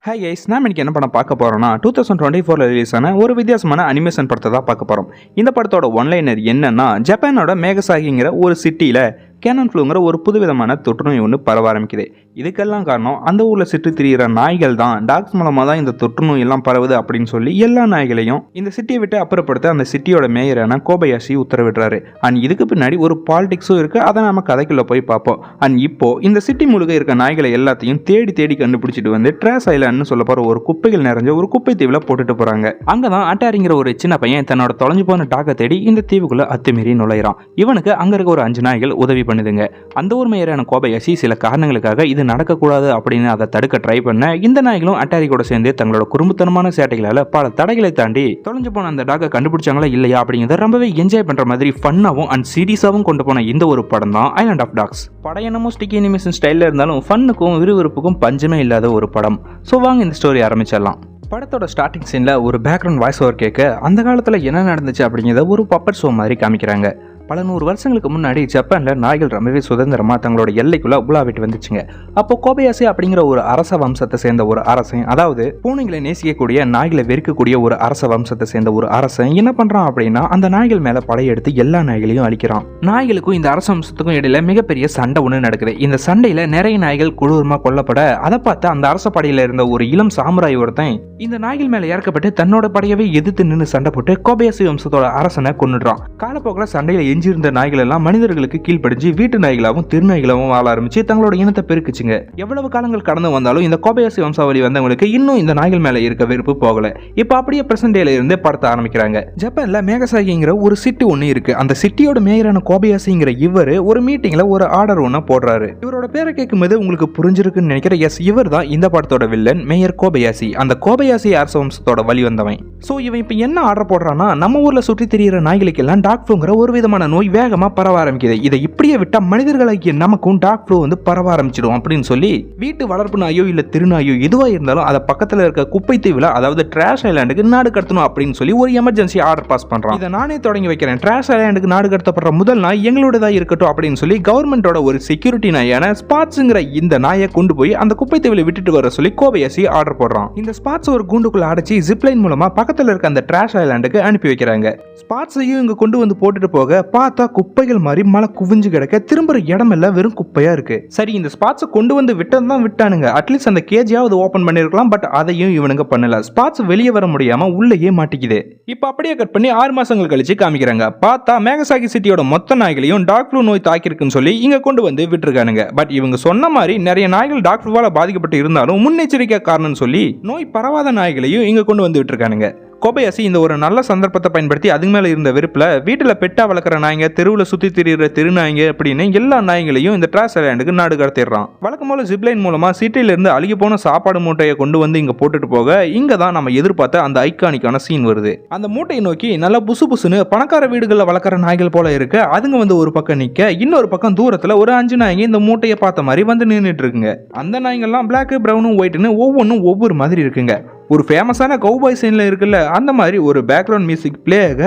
Hi guys, நான் இன்னைக்கு என்ன படம் பார்க்க போகிறோம்னா 2024 ரிலீஸ் ஆன ஒரு வித்தியாசமான அனிமேஷன் படத்தை தான் பார்க்க போகிறோம். இந்த படத்தோட ஒன்லைனர் என்னன்னா, ஜப்பானோட மேகசாகிங்கிற ஒரு சிட்டியில் கேனன் ஃப்ளூங்கிற ஒரு புதுவிதமான தொற்றுநோய் ஒன்று பரவ ஆரம்பிக்குது. இதுக்கெல்லாம் காரணம் அந்த ஊரில் சுற்றி திரிகிற நாய்கள் தான். டாக்ஸ் மூலமாக தான் இந்த தொற்றுநோய் எல்லாம் பரவுது அப்படின்னு சொல்லி எல்லா நாய்களையும் இந்த சிட்டியை விட்டு அப்புறப்படுத்த அந்த சிட்டியோட மேயரான கோபயாஷி உத்தரவிடுறாரு. அண்ட் இதுக்கு பின்னாடி ஒரு பாலிடிக்ஸும் இருக்குது. அதை நம்ம கதைக்குள்ளே போய் பார்ப்போம். அண்ட் இப்போ இந்த சிட்டி முழுக்க இருக்க நாய்களை எல்லாத்தையும் தேடி தேடி கண்டுபிடிச்சிட்டு வந்து ட்ராஷ் ஐலாண்ட்னு சொல்ல போகிற ஒரு குப்பைகள் நிறைஞ்ச ஒரு குப்பை தீவில் போட்டுட்டு போகிறாங்க. அங்கே தான் அட்டாரிங்கிற ஒரு சின்ன பையன் தன்னோட தொலைஞ்சு போன டாக்கை தேடி இந்த தீவுக்குள்ளே அத்துமீறி நுழையிறான். இவனுக்கு அங்கே இருக்க ஒரு 5 நாய்கள் உதவி பண்ணுதுங்க. அந்த ஒரு மேயரான கோபயாஷி சில காரணங்களுக்காக இது நடக்கக்கூடாது அப்படின்னு அதை தடுக்க ட்ரை பண்ண, இந்த நாய்களும் அட்டாரி கூட சேர்ந்து தங்களோட குறும்புத்தனமான சேட்டைகளால் பல தடைகளை தாண்டி தொலைஞ்சு போன அந்த டாக்கை கண்டுபிடிச்சாங்களா இல்லையா அப்படிங்கிறத ரொம்பவே என்ஜாய் பண்ற மாதிரி ஃபன்னாவும் அண்ட் சீரியஸாவும் கொண்டு போன இந்த ஒரு படம் தான் ஐலாண்ட் ஆஃப் டாக்ஸ். படம் என்னமோ ஸ்டிக்கி அனிமேஷன் ஸ்டைலில் இருந்தாலும் ஃபன்னுக்கும் விறுவிறுப்புக்கும் பஞ்சமே இல்லாத ஒரு படம். ஸோ வாங்க இந்த ஸ்டோரி ஆரம்பிச்சிடலாம். படத்தோட ஸ்டார்டிங் சீனில் ஒரு பேக்ரவுண்ட் வாய்ஸ் ஓவர் கேட்க அந்த காலத்தில் என்ன நடந்துச்சு அப்படிங்கிறத ஒரு பப்பட் ஷோ மாதிரி காமிக்கிறாங்க. பல 100 வருஷங்களுக்கு முன்னாடி ஜப்பானில் நாய்கள் ரொம்பவே சுதந்திரமாக தங்களோட எல்லைக்குள்ளே உலாவிட்டு வந்துச்சுங்க. அப்போ கோபயாஷி அப்படிங்கிற ஒரு அரச வம்சத்தை சேர்ந்த ஒரு அரசன், அதாவது பூனைகளை நேசிக்கக்கூடிய நாய்களை வெறுக்கக்கூடிய ஒரு அரச வம்சத்தை சேர்ந்த ஒரு அரசன் என்ன பண்ணுறான் அப்படின்னா, அந்த நாய்கள் மேலே படையெடுத்து எல்லா நாய்களையும் அழிக்கிறான். நாய்களுக்கும் இந்த அரச வம்சத்துக்கும் இடையில மிகப்பெரிய சண்டை ஒன்று நடக்குது. இந்த சண்டையில் நிறைய நாய்கள் கொடூரமாக கொல்லப்பட, அதை பார்த்து அந்த அரச படையில் இருந்த ஒரு இளம் சாமுராய் ஒருத்தன் இந்த நாய்கள் மேலே இறக்கப்பட்டு தன்னோட படையவே எதிர்த்து நின்று சண்டை போட்டு கோபயாஷி வம்சத்தோட அரசனை கொன்னுடுறான். காலப்போக்கில் சண்டையில் எஞ்சிருந்த நாய்கள் எல்லாம் மனிதர்களுக்கு கீழ்ப்படிஞ்சு வீட்டு நாய்களாகவும் திருநாய்களாகவும் வாழ ஆரம்பிச்சு தங்களோட இனத்தை பெருக்குச்சுங்க. எவ்வளவு காலங்கள் கடந்து வந்தாலும் இந்த கோபயாஷி வம்சாவளி வந்தவங்களுக்கு இன்னும் இந்த நாய்கள் மேல இருக்க வெறுப்பு போகல. இப்ப அப்படியே பிரசன்ட் டேல இருந்து படத்தை ஆரம்பிக்கிறாங்க. ஜப்பான்ல மேகசாகிங்கிற ஒரு சிட்டி ஒண்ணு இருக்கு. அந்த சிட்டியோட மேயரான கோபயாஷிங்கிற இவர் ஒரு மீட்டிங்ல ஒரு ஆர்டர் ஒண்ணு போடுறாரு. இவரோட பேரை கேட்கும்போது உங்களுக்கு புரிஞ்சிருக்குன்னு நினைக்கிறேன். எஸ், இவர் தான் இந்த படத்தோட வில்லன், மேயர் கோபயாஷி. அந்த கோபயாஷி அரச வம்சத்தோட வழி வந்தவன். சோ இவன் இப்ப என்ன ஆர்டர் போடுறான்னா, நம்ம ஊர்ல சுற்றி திரியிற நாய்களுக்கு எல்லாம் டாக் ஃப்ளூங்கிற ஒரு விதமான நோய் வேகமா பரவ ஆரம்பிக்குது. இதை இப்படியே விட்டா மனிதர்களாகிய நமக்கும் டாக் ஃப்ளூ வந்து பரவ ஆரம்பிச்சிடும் அப்படின்னு சொல்லி வீட்டு வளர்ப்பு நாயோ இல்ல திருநாயோ எதுவா இருந்தாலும் அதை பக்கத்துல இருக்க குப்பை தீவுல, அதாவது ட்ராஷ் ஐலாண்டுக்கு நாடு கடத்தணும் அப்படின்னு சொல்லி ஒரு எமர்ஜென்சி ஆர்டர் பாஸ் பண்றான். இதை நானே தொடங்கி வைக்கிறேன். ட்ராஷ் ஐலாண்டுக்கு நாடு கடத்தப்படுற முதல் நாய் எங்களோடதா இருக்கட்டும் அப்படின்னு சொல்லி கவர்மெண்டோட ஒரு செக்யூரிட்டி நாயான ஸ்பாட்ஸ்ங்கிற இந்த நாயை கொண்டு போய் அந்த குப்பை தீவுல விட்டுட்டு வர சொல்லி கோபயாஷி ஆர்டர் போடுறான். இந்த ஸ்பாட்ஸ் ஒரு கூண்டுக்குள்ள அடைச்சி ஜிப்லைன் மூலமா பக்கத்துல இருக்க அந்த ட்ராஷ் ஐலாண்டுக்கு அனுப்பி வைக்கிறாங்க. ஸ்பாட்ஸையும் இங்க கொண்டு வந்து போட்டுட்டு போக பார்த்தா குப்பைகள் மாதிரி மழை குவிஞ்சு கிடக்க, திரும்புற இடமெல்லாம் வெறும் குப்பையா இருக்கு. சரி, இந்த ஸ்பாட்ஸை கொண்டு வந்து விட்டதான் விட்டானுங்க, அட்லீஸ்ட் அந்த கேஜியாவது ஓபன் பண்ணிருக்கலாம். பட் அதையும் இவனுங்க பண்ணல. ஸ்பாட்ஸ் வெளியே வர முடியாம உள்ளேயே மாட்டிக்குது. இப்ப அப்படியே கட் பண்ணி 6 மாசங்கள் கழிச்சு காமிக்கிறாங்க. பார்த்தா மேகசாகி சிட்டியோட மொத்த நாய்களையும் டாக் ஃப்ளூ நோய் தாக்கிருக்குன்னு சொல்லி இங்க கொண்டு வந்து விட்டுருக்கானுங்க. பட் இவங்க சொன்ன மாதிரி நிறைய நாய்கள் டாக் ஃப்ளூவால பாதிக்கப்பட்டு இருந்தாலும் முன்னெச்சரிக்கை காரணம்னு சொல்லி நோய் பரவாத நாய்களையும் இங்க கொண்டு வந்து விட்டுருக்கானுங்க. கோபயாஷி இந்த ஒரு நல்ல சந்தர்ப்பத்தை பயன்படுத்தி அதுக்கு மேலே இருந்த வெறுப்பில் வீட்டில் பெட்டா வளர்க்குற நாய்ங்க, தெருவில் சுற்றி திரிகிற திருநாய்ங்க அப்படின்னு எல்லா நாய்களையும் இந்த ட்ராஷ் ஐலாண்டுக்கு நாடு கடத்திடுறான். வழக்கம் போல ஜிப்லைன் மூலமாக சிட்டியிலிருந்து அழுகி போன சாப்பாடு மூட்டையை கொண்டு வந்து இங்கே போட்டுட்டு போக, இங்கே தான் நம்ம எதிர்பார்த்த அந்த ஐகானிக்கான சீன் வருது. அந்த மூட்டையை நோக்கி நல்லா புசு புசுன்னு பணக்கார வீடுகளில் வளர்க்குற நாய்கள் போல இருக்கு. அதுங்க வந்து ஒரு பக்கம் நிற்க, இன்னொரு பக்கம் தூரத்தில் ஒரு 5 நாய்ங்க இந்த மூட்டையை பார்த்த மாதிரி வந்து நின்றுட்டு இருக்குங்க. அந்த நாய்கள்லாம் பிளாக், ப்ரௌனும் ஒயிட்னு ஒவ்வொன்றும் ஒவ்வொரு மாதிரி இருக்குங்க. ஒரு ஃபேமஸான கவுபாய் சீன்ல இருக்குல்ல, அந்த மாதிரி ஒரு பேக்ரவுண்ட் மியூசிக் பிளே ஆக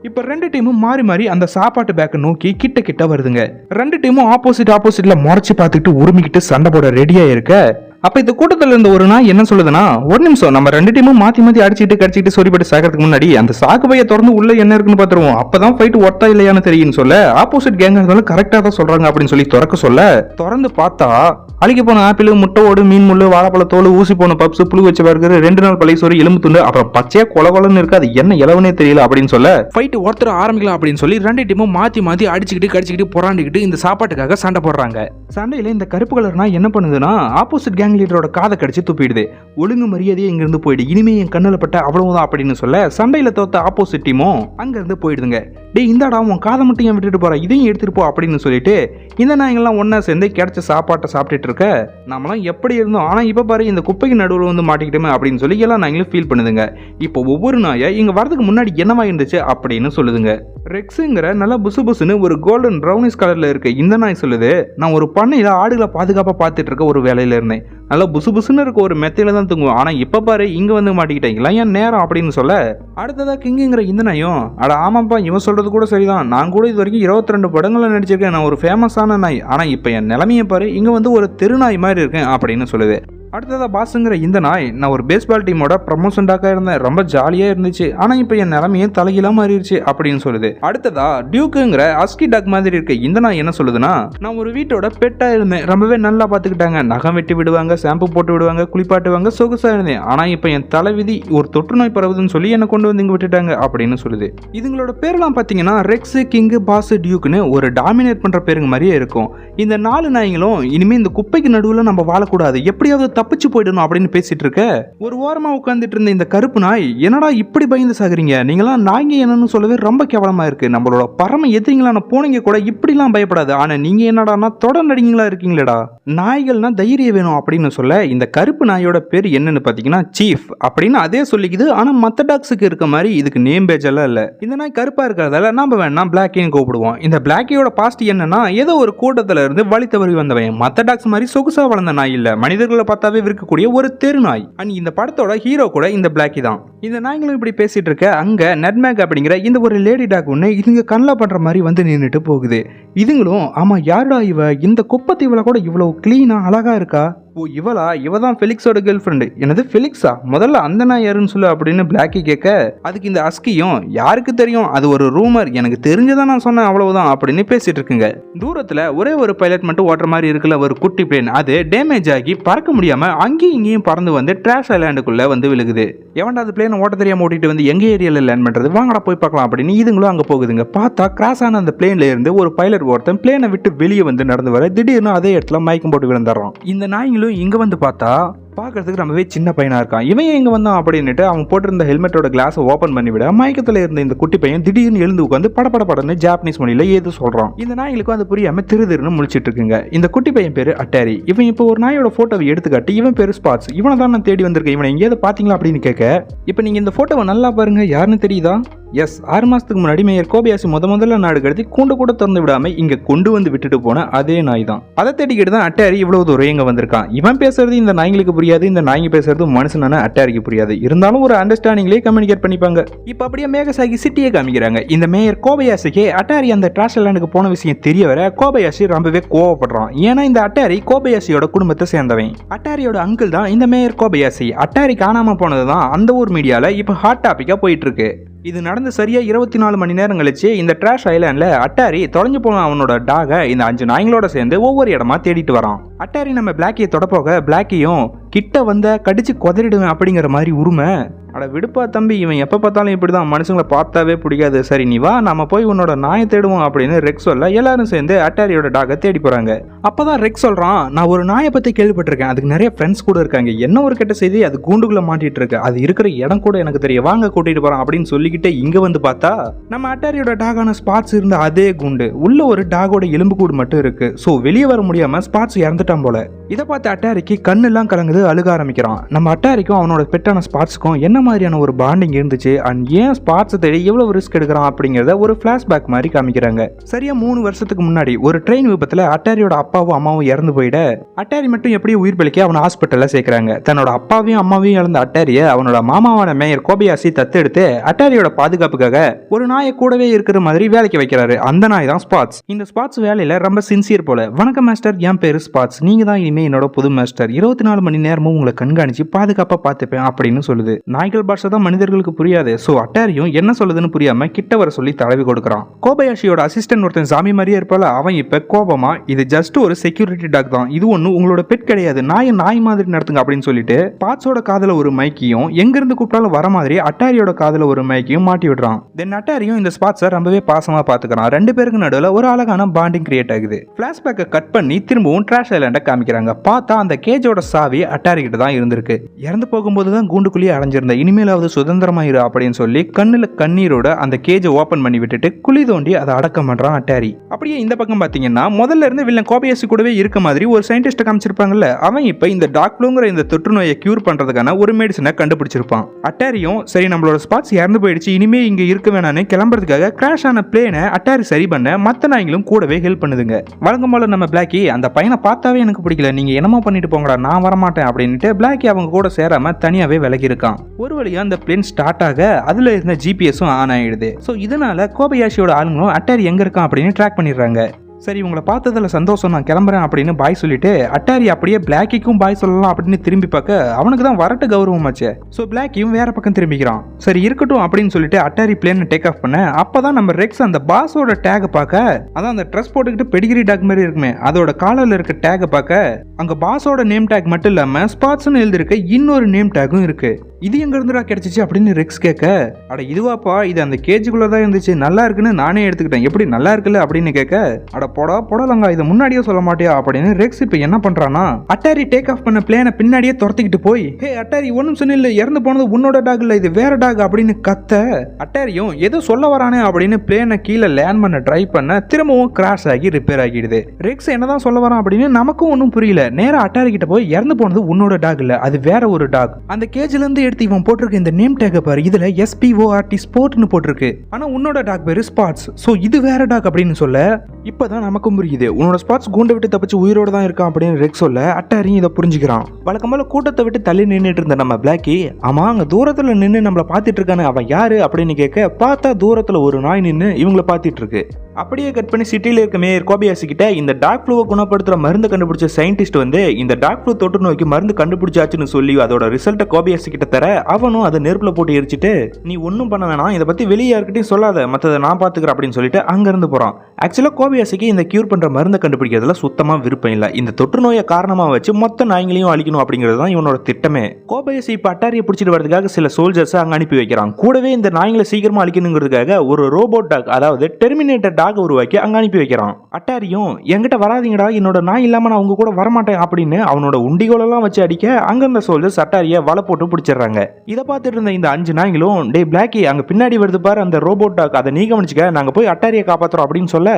இப்ப 2 டீமும் மாறி மாறி அந்த சாப்பாட்டு பேக்கை நோக்கி கிட்ட கிட்ட வருதுங்க. 2 டீமும் ஆப்போசிட்ல முறைச்சு பார்த்துக்கிட்டு உரிமிக்கிட்டு சண்டை போட ரெடியா இருக்க, அப்ப இந்த கூட்டத்தில் இருந்த ஒரு நாய் என்ன சொல்லுதுன்னா, ஒரு நிமிஷம், நம்ம 2 டீமும் மாத்தி அடிச்சுட்டு கடிச்சிட்டு சொரிப்பட்டு சாகிறதுக்கு முன்னாடி அந்த சாக்கு பையை திறந்து உள்ள என்ன இருக்குன்னு பாத்துருவோம், அப்பதான் ஃபைட் ஒர்த்தா இல்லையான்னு தெரியும்னு சொல்ல, ஆப்போசிட் கேங் இருந்தாலும் கரெக்டா தான் சொல்றாங்க அப்படின்னு சொல்லி திறக்க சொல்ல, திறந்து பார்த்தா அழுகி போன ஆப்பிள், முட்டையோடு, மீன் முள்ளு, வாழைப்பழ தோல், ஊசி போன பப்ஸ், புழு வச்ச பர்கர், 2 நாள் பழைய சோறு, எலும்பு துண்டு, அப்புறம் பச்சையா கொலகொலன்னு இருக்கு, அது என்ன இலவனே தெரியல அப்படின்னு சொல்ல, ஃபைட் ஒருத்தர் ஆரம்பிக்கலாம் அப்படின்னு சொல்லி 2 டீமும் மாத்தி அடிச்சுக்கிட்டு கடிச்சுக்கிட்டு புறாண்டிக்கிட்டு இந்த சாப்பாட்டுக்காக சண்டை போடுறாங்க. சண்டையில இந்த கருப்பு கலர்னா என்ன பண்ணுதுன்னா, ஆப்போசிட் கேங் லீடரோட காதை கடிச்சு துப்பிடுது. ஒழுங்கு மரியாதையே இங்க இருந்து போயிடு, இனிமே என் கண்ணுல பட்ட அவ்வளவுதான் அப்படின்னு சொல்ல, சண்டையில தோத்த ஆப்போசிட் டீமும் அங்க இருந்து போயிடுதுங்க. டேய், இந்தாடா உன் காதை மட்டும் ஏன் விட்டுட்டு போற, இதையும் எடுத்துட்டு போ அப்படின்னு சொல்லிட்டு இந்த நாய்கள்லாம் ஒன்னா சேர்ந்து கிடைச்ச சாப்பாட்டை சாப்பிட்டுட்டு இருக்க, நம்மளாம் எப்படி இருந்தோம், ஆனா இப்ப பாரு இந்த குப்பைக்கு நடுவில் வந்து மாட்டிக்கிட்டோமே அப்படின்னு சொல்லி எல்லா நாய்களும் ஃபீல் பண்ணுதுங்க. இப்போ ஒவ்வொரு நாயை இங்க வரதுக்கு முன்னாடி என்னவா இருந்துச்சு அப்படின்னு சொல்லுதுங்க. ரெக்ஸுங்கிற நல்லா புசு புசுன்னு ஒரு கோல்டன் ப்ரௌனிஷ் கலர்ல இருக்கு இந்த நாய் சொல்லுது, நான் ஒரு பண்ணையில ஆடுகளை பாதுகாப்பா பார்த்துட்டு இருக்க ஒரு வேலையில இருந்தேன். நல்லா புசு புசுன்னு இருக்க ஒரு மெத்தையில தான் தூங்குவோம், ஆனா இப்ப பாரு இங்க வந்து மாட்டிக்கிட்டீங்களா என் நேரம் அப்படின்னு சொல்ல, அடுத்ததா கிங்குங்கிற இந்த நாயும், அட ஆமாப்பா இவன் சொல்றது கூட சரிதான், நான் கூட இது வரைக்கும் 22 படங்களை நடிச்சிருக்கேன், நான் ஒரு ஃபேமஸான நாய், ஆனா இப்ப என் நிலைமையை பாரு, இங்க வந்து ஒரு தெருநாய் மாதிரி இருக்கேன் அப்படின்னு சொல்லுது. அடுத்ததா பாஸுங்கிற இந்த நாய், நான் ஒரு பேஸ்பால் டீமோட ப்ரமோஷன் டாக்கா இருந்தேன், ரொம்ப ஜாலியா இருந்துச்சு, ஆனா இப்போ என் நிலைமையும் தலைகீழா மாறிடுச்சு அப்படின்னு சொல்லுது. அடுத்ததா டியூக்குங்கிற அஸ்கி டாக் மாதிரி இருக்க இந்த நாய் என்ன சொல்லுதுன்னா, நான் ஒரு வீட்டோட பெட்டா இருந்தேன், ரொம்பவே நல்லா பாத்துக்கிட்டாங்க, நகம் வெட்டி விடுவாங்க, ஷாம்பு போட்டு விடுவாங்க, குளிப்பாட்டுவாங்க, சொகுசா இருந்தேன், ஆனா இப்போ என் தலைவிதி ஒரு தொற்று நோய் பரவுதுன்னு சொல்லி என்னை கொண்டு வந்து இங்க விட்டுட்டாங்க அப்படின்னு சொல்லுது. இதுங்களோட பேர்லாம் பாத்தீங்கன்னா ரெக்ஸ், கிங், பாஸ், டியூக்னு ஒரு டாமினேட் பண்ற பேருங்க மாதிரியே இருக்கும். இந்த 4 நாய்களும் இனிமே இந்த குப்பைக்கு நடுவில் நம்ம வாழக்கூடாது, எப்படியாவது தப்பிச்சு போயிடணும் அப்படின்னு பேசிட்டு இருக்க ஒரு ஓரமா உட்கார்ந்துட்டு இருந்த இந்த கருப்பு நாய், என்னடா இப்படி பயந்து சாகுறீங்க, நீங்களாம் நாய்ங்க என்னன்னு சொல்லவே ரொம்ப கேவலமா இருக்கு, நம்மளோட பரம எதிரிங்களான பூனைங்க கூட இப்படிலாம் பயப்படாது, ஆனா நீங்க என்னடானா தொடர் நடிங்களா இருக்கீங்களேடா, நாய்கள்னா தைரியம் வேணும் அப்படின்னு சொல்ல இந்த கருப்பு நாயோட பேர் என்னன்னு பாத்தீங்கன்னா சீஃப் அப்படின்னு அதே சொல்லிக்குது. ஆனா மத்த டாக்ஸுக்கு இருக்க மாதிரி இதுக்கு நேம் பேஜ் எல்லாம் இல்ல. இந்த நாய் கருப்பா இருக்கிறதால நாம வேணா பிளாக்கின்னு கூப்பிடுவோம். இந்த பிளாக்கியோட பாஸ்ட் என்னன்னா, ஏதோ ஒரு கூட்டத்துல இருந்து வழி தவறி வந்தவன், மத்த டாக்ஸ் மாதிரி சொகுசா வளர்ந்த நாய் இல்ல, மனிதர்களை பார்த்தாவே இருக்கக்கூடிய ஒரு தெரு நாய். அண்ட் இந்த படத்தோட ஹீரோ கூட இந்த பிளாக்கி தான். இந்த நாய்களும் இப்படி பேசிட்டு இருக்க அங்க நட்மேக் அப்படிங்கிற இந்த ஒரு லேடி டாக் ஒண்ணு இதுங்க கண்ணில் பண்ற மாதிரி வந்து நின்றுட்டு போகுது. இதுங்களும் ஆமா யாருடா இவ, இந்த குப்பத்தீவுல கூட இவ்வளவு கிளீனா அழகா இருக்கா, ஓ இவளா, இவ தான் ஃபெலிக்ஸோட கேர்ள் ஃப்ரெண்டு, என்னது ஃபெலிக்ஸா, முதல்ல அந்த நாய் யாருன்னு சொல்லு அப்படின்னு பிளாக்கி கேட்க அதுக்கு இந்த அஸ்கியும் யாருக்கு தெரியும், அது ஒரு ரூமர், எனக்கு தெரிஞ்சதான் நான் சொன்னேன் அவ்வளவுதான் அப்படின்னு பேசிட்டு இருக்குங்க. தூரத்துல ஒரே ஒரு பைலட் மட்டும் ஓட்டுற மாதிரி இருக்குல்ல ஒரு குட்டி பிளேன், அது டேமேஜ் ஆகி பறக்க முடியாம அங்கேயும் இங்கேயும் பறந்து வந்து ட்ராஷ் ஐலாண்டுக்குள்ள வந்து விழுகுது. எவன்டா அது பிளேன் ஓட்ட தெரியாம ஓட்டிட்டு வந்து எங்க ஏரியால லேண்ட் பண்றது, வாங்கடா போய் பார்க்கலாம் அப்படின்னு இதுங்களும் அங்க போகுதுங்க. பார்த்தா கிராஸ் ஆன அந்த பிளேன்ல இருந்து ஒரு பைலட் ஒருத்தன் பிளேனை விட்டு வெளியே வந்து நடந்து வர திடீர்னு அதே இடத்துல மயக்கம் போட்டு விழுந்துடுறான். இந்த நாய்களும் இங்க வந்து பார்த்தா பார்க்கறதுக்கு ரொம்பவே சின்ன பையனா இருக்கான். இவன் எங்க வந்தான் அப்படின்னுட்டு அவன் போட்டிருந்த ஹெல்மெட்டோட கிளாஸை ஓப்பன் பண்ணி விட மயக்கத்துல இருந்த இந்த குட்டி பையன் திடீர்னு எழுந்து உட்காந்து படப்படன்னு ஜாப்பனீஸ் மொழியில ஏதோ சொல்றான். இந்த நாய்களுக்கும் அது புரியாம திருன்னு முழிச்சிட்டு இருக்குங்க. இந்த குட்டி பையன் பேரு அட்டாரி. இவன் இப்போ ஒரு நாயோட போட்டோவை எடுத்துக்காட்டி இவன் பேரு ஸ்பாட்ஸ், இவனை தான் நான் தேடி வந்திருக்கேன், இவனை எங்கேயாவது பாத்தீங்களா அப்படின்னு கேட்க, இப்போ நீங்க இந்த போட்டோவை நல்லா பாருங்க, யாருன்னு தெரியுதா, எஸ் 6 மாசத்துக்கு முன்னாடி மேயர் கோபயாசி முதல்ல நாடு கடத்தி கூண்டு கூட திறந்து விடாம இங்க கொண்டு வந்து விட்டுட்டு போன அதே நாய் தான். அதை தேடிக்கிட்டு தான் அட்டாரி இவ்வளவு தூரம் இங்க வந்திருக்கான். இவன் பேசுறது இந்த நாய்களுக்கு புரியாது, இந்த நாய்ங்க பேசுறது மனுஷனான அட்டாரிக்கு புரியாது, இருந்தாலும் ஒரு அண்டர்ஸ்டாண்டிங்லேயே கம்யூனிகேட் பண்ணிப்பாங்க. இப்ப அப்படியே மேகசாகி சிட்டியை காமிக்கிறாங்க. இந்த மேயர் கோபயாசிக்கு அட்டாரி அந்த ட்ராஷ் லேண்டுக்கு போன விஷயம் தெரிய வர கோபயாசி ரொம்பவே கோவப்படுறான். ஏன்னா இந்த அட்டாரி கோபயாசியோட குடும்பத்தை சேர்ந்தவன். அட்டாரியோட அங்கிள் தான் இந்த மேயர் கோபயாசி. அட்டாரி காணாம போனதுதான் அந்த ஊர் மீடியால இப்ப ஹாட் டாபிக்கா போயிட்டு இருக்கு. இது நடந்து சரியா 24 மணி நேரம் கழிச்சு இந்த ட்ராஷ் ஐலாண்ட்ல அட்டாரி தொலைஞ்சு போன அவனோட டாக இந்த 5 நாய்களோட சேர்ந்து ஒவ்வொரு இடமா தேடிட்டு வரான். அட்டாரி நம்ம பிளாக்கியை தொடப்போக பிளாக்கியும் கிட்ட வந்த கடிச்சு கொதறிடுவேன் அப்படிங்கிற மாதிரி உரிமை. அட விடுப்பா தம்பி, இவன் எப்போ பார்த்தாலும் இப்படி தான், மனுஷங்களை பார்த்தாவே பிடிக்காது, சரி நீ வா நம்ம போய் உன்னோட நாயை தேடுவோம் அப்படின்னு ரெக்ஸ் சொல்ல எல்லாரும் சேர்ந்து அட்டாரியோட டாகை தேடி போறாங்க. அப்பதான் ரெக்ஸ் சொல்றான், நான் ஒரு நாயை பத்தி கேள்விப்பட்டிருக்கேன், அதுக்கு நிறைய ஃப்ரெண்ட்ஸ் கூட இருக்காங்க, என்ன ஒரு கெட்ட செய்தி, அது கூண்டுக்குள்ள மாட்டிட்டு இருக்கு, அது இருக்கிற இடம் கூட எனக்கு தெரியும், வாங்க கூட்டிட்டு போறான் அப்படின்னு சொல்லிக்கிட்டே இங்க வந்து பார்த்தா நம்ம அட்டாரியோட டாகான ஸ்பாட்ஸ் இருந்த அதே கூண்டு உள்ள ஒரு டாகோட எலும்பு கூடு மட்டும் இருக்கு. ஸோ வெளியே வர முடியாம ஸ்பாட்ஸ் இறந்துட்டான் போல. இதை பார்த்து அட்டாரிக்கு கண்ணெல்லாம் கலங்குது, அழுக ஆரம்பிக்கிறான். நம்ம அட்டாரிக்கும் அவனோட பெட்டான ஸ்பாட்ஸ்க்கும் என்ன மாதிரியான ஒரு பாண்டிங் இருந்துச்சு அண்ட் ஏன் ஸ்பாட்ஸ் தேடி எவ்வளவு ரிஸ்க் எடுக்கிறான் அப்படிங்கிறத ஒரு ஃபிளாஷ்பேக் மாதிரி காமிக்கிறாங்க. சரியா 3 வருஷத்துக்கு முன்னாடி ஒரு ட்ரெயின் விபத்துல அட்டாரியோட அப்பாவும் அம்மாவும் இறந்து போயிட அட்டாரி மட்டும் எப்படியும் உயிர் பிழைக்க அவனை ஹாஸ்பிட்டல்ல சேர்க்கிறாங்க. தன்னோட அப்பாவையும் அம்மாவையும் இழந்த அட்டாரிய அவனோட மாமாவான மேயர் கோபயாசி தத்தெடுத்து அட்டாரியோட பாதுகாப்புக்காக ஒரு நாயை கூடவே இருக்கிற மாதிரி வேலைக்கு வைக்கிறாரு. அந்த நாய் தான் ஸ்பாட்ஸ். இந்த ஸ்பாட்ஸ் வேலையில ரொம்ப சின்சியர் போல. வணக்கம் மாஸ்டர், என் பேரு ஸ்பாட்ஸ், நீங்க தான் இனிமே என்னோட புது மாஸ்டர், 24 மணி நேரமும் உங்களை கண்காணிச்சு பாதுகாப்பா பார்த்துப்பேன் அப்படின்னு சொல்லுது. நாய்கள் பாஷை தான் மனிதர்களுக்கு புரியாது. சோ அட்டாரியும் என்ன சொல்லுதுன்னு புரியாம கிட்ட வர சொல்லி தடவி கொடுக்குறான். கோபயாஷியோட அசிஸ்டன்ட் ஒருத்தன் சாமி மாதிரியே இருப்பால, அவன் இப்ப கோபமா இது ஜஸ்ட் ஒரு செக்யூரிட்டி டாக் தான், இது ஒண்ணு உங்களோட பெட் கிடையாது, நாய் மாதிரி நடத்துங்க அப்படின்னு சொல்லிட்டு ஸ்பாட்ஸோட காதுல ஒரு மைக்கையும் எங்க இருந்து கூப்பிட்டாலும் வர மாதிரி அட்டாரியோட காதுல ஒரு மைக்கையும் மாட்டி விடுறான். தென் அட்டாரியும் இந்த ஸ்பாட்ஸை ரொம்பவே பாசமா பாத்துக்கிறான். 2 பேருக்கு நடுவில் ஒரு அழகான பாண்டிங் கிரியேட் ஆகுது. பிளாஷ்பேக்கை கட் பண்ணி திரும்பவும் ட்ராஷ் ஐலாண்டை காமிக்கிறாங்க. பார்த்தா அந்த கேஜோட சாவி அட்டாரி கிட்ட தான் இருந்திருக்கு. இறந்து போகும்போது தான் கூண்டுக்குள்ளேயே அடைஞ்சிருந்த, இனிமேலாவது சுதந்திரமாயிரு அப்படின்னு சொல்லி கண்ணுல கண்ணீரோட அந்த கேஜை ஓபன் பண்ணி விட்டுட்டு குழி தோண்டி அதை அடக்கம் பண்றான் அட்டாரி. அப்படியே இந்த பக்கம் பாத்தீங்கன்னா முதல்ல இருந்து வில்லன் கோபயாசி கூடவே இருக்க மாதிரி ஒரு சயின்டிஸ்ட் காமிச்சிருப்பாங்கல்ல, அவன் இப்ப இந்த டாக் ஃப்ளூங்கிற இந்த தொற்று நோயை கியூர் பண்றதுக்கான ஒரு மெடிசனை கண்டுபிடிச்சிருப்பான். அட்டாரியும் சரி நம்மளோட ஸ்பாட்ஸ் இறந்து போயிடுச்சு, இனிமே இங்க இருக்க வேணான்னு கிளம்புறதுக்காக கிராஷ் ஆன பிளேனை அட்டாரி சரி பண்ண மத்த நாய்களும் கூடவே ஹெல்ப் பண்ணுதுங்க. வழக்கம் போல நம்ம பிளாக்கி அந்த பையனை பார்த்தாவே எனக்கு பிடிக்கல, நீங்க என்னமோ பண்ணிட்டு போங்கடா, நான் வரமாட்டேன் அப்படின்ட்டு பிளாக்கி அவங்க கூட சேராம தனியாவே விலகி இருக்கான். ஒரு வழியா அந்த பிளேன் ஸ்டார்ட் ஆக அதுல இருந்த ஜிபிஎஸும் ஆன் ஆயிடுது. ஸோ இதனால கோபயாஷியோட ஆளுங்களும் அட்டாரி எங்க இருக்கான் அப்படின்னு ட்ராக் பண்ணிடுறாங்க. சரி உங்களை பார்த்ததுல சந்தோஷம், நான் கிளம்புறேன் அப்படின்னு பாய் சொல்லிட்டு அட்டாரி அப்படியே பிளாக்கிக்கும் பாய் சொல்லலாம் அப்படின்னு திரும்பி பார்க்க அவனுக்கு தான் வரட்டு கௌரவமாச்சே. ஸோ பிளாக்கியும் வேற பக்கம் திரும்பிக்கிறான். சரி இருக்கட்டும் அப்படின்னு சொல்லிட்டு அட்டாரி பிளேனை டேக் ஆஃப் பண்ண அப்பதான் நம்ம ரெக்ஸ் அந்த பாஸோட டேகை பார்க்க, அதான் அந்த ட்ரெஸ் போட்டுக்கிட்டு பெடிகிரி டாக் மாதிரி இருக்குமே அதோட காலர்ல இருக்க டேகை பார்க்க அங்க பாஸோட நேம் டேக் மட்டும் இல்லாம ஸ்பாட்ஸ்னு எழுதிருக்க இன்னொரு நேம் டேகும் இருக்கு. இது எங்க இருந்துடா கிடைச்சிச்சு அப்படின்னு ரெக்ஸ் கேட்க, அட இதுவாப்பா, இது அந்த கேஜுக்குள்ள தான் இருந்துச்சு, நல்லா இருக்குன்னு நானே எடுத்துக்கிட்டேன், எப்படி நல்லா இருக்குல்ல அப்படின்னு கேட்க, அட போடலங்க இதை முன்னாடியே சொல்ல மாட்டியா அப்படின்னு ரெக்ஸ் இப்ப என்ன பண்றானா அட்டாரி டேக் ஆஃப் பண்ண பிளேனை பின்னாடியே துரத்திக்கிட்டு போய், ஹே அட்டாரி ஒன்னும் சொன்ன இல்ல, இறந்து போனது உன்னோட டாக் இல்ல, இது வேற டாக் அப்படின்னு கத்த, அட்டாரியும் ஏதோ சொல்ல வரானே அப்படின்னு பிளேனை கீழே லேண்ட் பண்ண ட்ரை பண்ண திரும்பவும் கிராஷ் ஆகி ரிப்பேர் ஆகிடுது. ரெக்ஸ் என்னதான் சொல்ல வரான் அப்படின்னு நமக்கும் ஒன்னும் புரியல. நேரா அட்டாரி கிட்ட போய், இறந்து போனது உன்னோட டாக் இல்ல, அது வேற ஒரு டாக், அந்த கேஜ்ல இருந்து இவன் போட்டிருக்க இந்த நேம் டேக் பாரு, இதுல SPORT ஸ்போர்ட்னு போட்டிருக்கு, ஆனா உன்னோட டாக் பேரு ஸ்பாட்ஸ், சோ இது வேற டாக் அப்படின்னு சொல்ல இப்பதான் நமக்கும் புரியுது உன்னோட ஸ்பாட்ஸ் கூண்டை விட்டு தப்பிச்சு உயிரோட தான் இருக்கான் அப்படின்னு ரெக்ஸ் சொல்ல அட்டாரியும் இதை புரிஞ்சுக்கிறான். வழக்கம் போல கூட்டத்தை விட்டு தள்ளி நின்றுட்டு இருந்த நம்ம பிளாக்கி, ஆமா அங்க தூரத்துல நின்று நம்மள பாத்துட்டு இருக்கானு அவன் யாரு அப்படின்னு கேட்க, பார்த்தா தூரத்துல ஒரு நாய் நின்று இவங்களை பாத்துட்டு இருக்கு. அப்படியே கட் பண்ணி சிட்டில இருக்க மேயர் கோபியாசி கிட்ட இந்த டாக் ஃப்ளூவை குணப்படுத்துற மருந்து கண்டுபிடிச்ச சயின்டிஸ்ட் வந்து இந்த டாக் ஃப்ளூ தொற்று நோய்க்கு மருந்து கண்டுபிடிச்சாச்சுன்னு சொல்லி அதோட ரிசல்ட்டை கோபியாசி கிட்ட தர, அவனும் அதை நெருப்புல போட்டு எரிச்சிட்டு, நீ ஒன்னும் பண்ண வேணாம், இதை பத்தி வெளியே யாருக்கிட்டையும் சொல்லாத, மற்றதை நான் பாத்துக்கிறேன் அப்படின்னு சொல்லிட்டு அங்க இருந்து போறான். ஆக்சுவலா கோபியாசிக்கு இந்த கியூர் பண்ற மருந்தை கண்டுபிடிக்கிறதுல சுத்தமா விருப்பம் இல்ல. இந்த தொற்று நோயை காரணமா வச்சு மொத்த நாய்களையும் அழிக்கணும் அப்படிங்கிறது தான் இவனோட திட்டமே. கோபியாசி இப்ப அட்டாரியை பிடிச்சிட்டு வரதுக்காக சில சோல்ஜர்ஸ் அங்க அனுப்பி வைக்கிறான். கூடவே இந்த நாய்களை சீக்கிரமா அழிக்கணுங்கிறதுக்காக ஒரு ரோபோட் டாக், அதாவது டெர்மினேட்டர் டாக் உருவாக்கி அங்க அனுப்பி வைக்கிறான். அட்டாரியும் என்கிட்ட வராதீங்கடா, என்னோட நாய் இல்லாம நான் உங்க கூட வரமாட்டேன் அப்படின்னு அவனோட உண்டிகோலெல்லாம் வச்சு அடிக்க அங்க இருந்த சோல்ஜர்ஸ் அட்டாரியை வலை போட்டு பிடிச்சிடுறாங்க. இதை பார்த்துட்டு இருந்த இந்த 5 நாய்களும், டே பிளாக்கி அங்க பின்னாடி வருது பாரு அந்த ரோபோட் டாக், அதை நீ கவனிச்சுக்க, நாங்க போய் அட்டாரியை காப்பாத்துறோம் அப்படின்னு சொல்ல,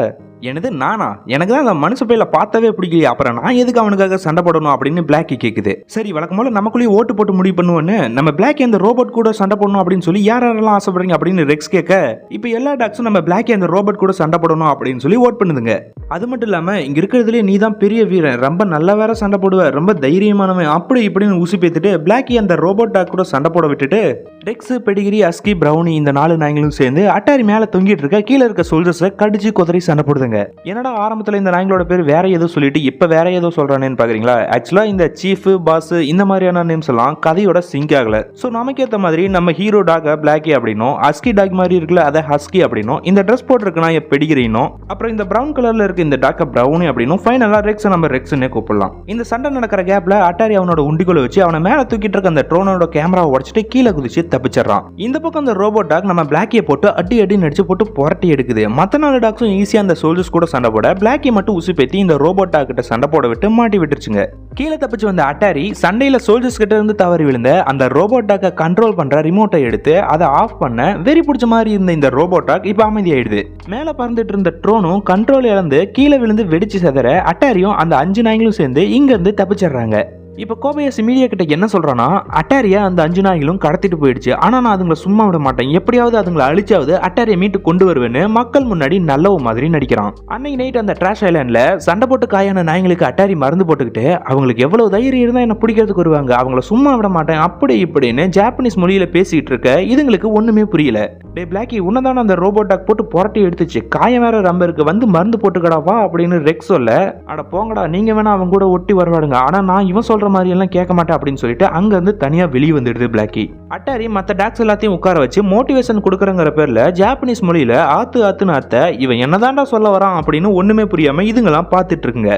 எனது நானா, எனக்கு தான் அந்த மனுஷ பையில பார்த்தவே பிடிக்கலையே, அப்புறம் நான் எதுக்கு அவனுக்காக சண்டை போடணும் அப்படின்னு பிளாக்கி கேக்குது. சரி வழக்கம் போல நமக்குள்ளேயே ஓட்டு போட்டு முடிவு பண்ணுவோன்னு நம்ம பிளாக்கி அந்த ரோபோட் கூட சண்டை போடணும் அப்படின்னு சொல்லி யாரெல்லாம் ஆசைப்படுறீங்க அப்படின்னு ரெக்ஸ் கேட்க, இப்போ எல்லா டாக்ஸும் நம்ம பிளாக்கி அந்த ரோபோட் கூட சண்டை போடணும் அப்படின்னு சொல்லி ஓட் பண்ணுதுங்க. அது மட்டும் இல்லாம இங்க இருக்கிறதுலே நீ தான் பெரிய வீரன், ரொம்ப நல்ல வேற சண்டை போடுவ, ரொம்ப தைரியமானவன் அப்படி இப்படின்னு ஊசி பேத்துட்டு பிளாக்கி அந்த ரோபோட் டாக் கூட சண்டை போட விட்டுட்டு ரெக்ஸ், பெடிகிரி, அஸ்கி, பிரவுனி இந்த 4 நாய்களும் சேர்ந்து அட்டாரி மேல தொங்கிட்டு இருக்க கீழே இருக்க சோல்ஜர்ஸை கடிச்சு குதறி சண்டை போடுதுங்க. என்னடா ஆரம்பத்துல இந்த நாய்களோட பேர் வேற ஏதோ சொல்லிட்டு இப்ப வேற ஏதோ சொல்றானேன்னு பாக்குறீங்களா? ஆக்சுவலா இந்த சீஃப், பாஸ் இந்த மாதிரியான நேம்ஸ் எல்லாம் கதையோட சிங்க் ஆகல. சோ நமக்கு ஏத்த மாதிரி நம்ம ஹீரோ டாக பிளாக்கி அப்படின்னும், அஸ்கி டாக் மாதிரி இருக்குல்ல அதை ஹஸ்கி அப்படின்னும், இந்த ட்ரெஸ் போட்டிருக்கனா பெடிகிரினும், அப்புறம் இந்த பிரவுன் கலர்ல இருக்க இந்த டாக்க பிரவுனி அப்படின்னும், ஃபைனலா ரெக்ஸ் நம்ம ரெக்ஸ்னே கூப்பிடலாம். இந்த சண்டை நடக்கிற கேப்ல அட்டாரி அவனோட உண்டிகோலை வச்சு அவனை மேல தூக்கிட்டு இருக்க அந்த ட்ரோனோட கேமராவை உடைச்சிட்டு கீழே குதிச்சு தப்பிச்சிடறான். இந்த பக்கம் அந்த ரோபோட் டாக் நம்ம பிளாக்கியை போட்டு அடி அடி நடிச்சு போட்டு புரட்டி எடுக்குது. மத்த 4 டாக்ஸும் ஈஸியா அந்த சோல்ஜர்ஸ் கூட சண்டை போட பிளாக்கி மட்டும் உசு பேத்தி இந்த ரோபோட் டாக் கிட்ட சண்டை போட விட்டு மாட்டி விட்டுருச்சுங்க. கீழே தப்பிச்சு வந்த அட்டாரி சண்டையில சோல்ஜர்ஸ் கிட்ட இருந்து தவறி விழுந்த அந்த ரோபோட் டாக்கை கண்ட்ரோல் பண்ற ரிமோட்டை எடுத்து அதை ஆஃப் பண்ண வெறி பிடிச்ச மாதிரி இருந்த இந்த ரோபோட் டாக் இப்ப அமைதியாயிடுது. மேல பறந்துட்டு இருந்த ட்ரோனும் கண்ட்ரோல் இழந்து கீழே விழுந்து வெடிச்சு செதற அட்டாரியும் அந்த 5 நாய்களும் சேர்ந்து இங்க இருந்து தப்பிச்சிடுறாங்க. இப்போ கோபயாசி மீடியா கிட்ட என்ன சொல்றானா, அட்டாரியா அந்த 5 நாய்களும் கடத்திட்டு போயிடுச்சு, ஆனா நான் அதுங்களை சும்மா விட மாட்டேன், எப்படியாவது அதுங்களை அழிச்சாவது அட்டாரியை மீட்டு கொண்டு வருவேன்னு மக்கள் முன்னாடி நல்லவ மாதிரி நடிக்கிறான். அன்னைக்கு நைட் அந்த ட்ராஷ் ஐலாண்ட்ல சண்டை போட்டு காயான நாய்களுக்கு அட்டாரி மருந்து போட்டுக்கிட்டு அவங்களுக்கு எவ்வளவு தைரியம் இருந்தா என்ன பிடிக்கிறதுக்கு வருவாங்க, அவங்கள சும்மா விட மாட்டேன் அப்படி இப்படின்னு ஜாப்பனீஸ் மொழியில பேசிட்டு இருக்க இதுங்களுக்கு ஒண்ணுமே புரியல. டே பிளாக்கி உன்னதான அந்த ரோபோட் டாக் போட்டு புரட்டி எடுத்துச்சு, காயம் வேற ரொம்ப இருக்கு, வந்து மருந்து போட்டுக்கடா வா அப்படின்னு ரெக்ஸ் சொல்ல, அட போங்கடா நீங்க வேணா அவங்க கூட ஒட்டி வருவாடுங்க, ஆனா நான் இவன் சொல்ற மாதிரி எல்லாம் கேட்க மாட்டேன் அப்படின்னு சொல்லிட்டு அங்க இருந்து தனியா வெளியே வந்துடுது பிளாக்கி. அட்டாரி மத்த டாக்ஸ் எல்லாத்தையும் உட்கார வச்சு மோட்டிவேஷன் கொடுக்கறங்கிற பேர்ல ஜாப்பனீஸ் மொழியில ஆத்து ஆத்துன்னு அத்த இவன் என்னதான்டா சொல்ல வரான் அப்படின்னு ஒண்ணுமே புரியாம இதுங்கெல்லாம் பார்த்துட்டு இருக்குங்க.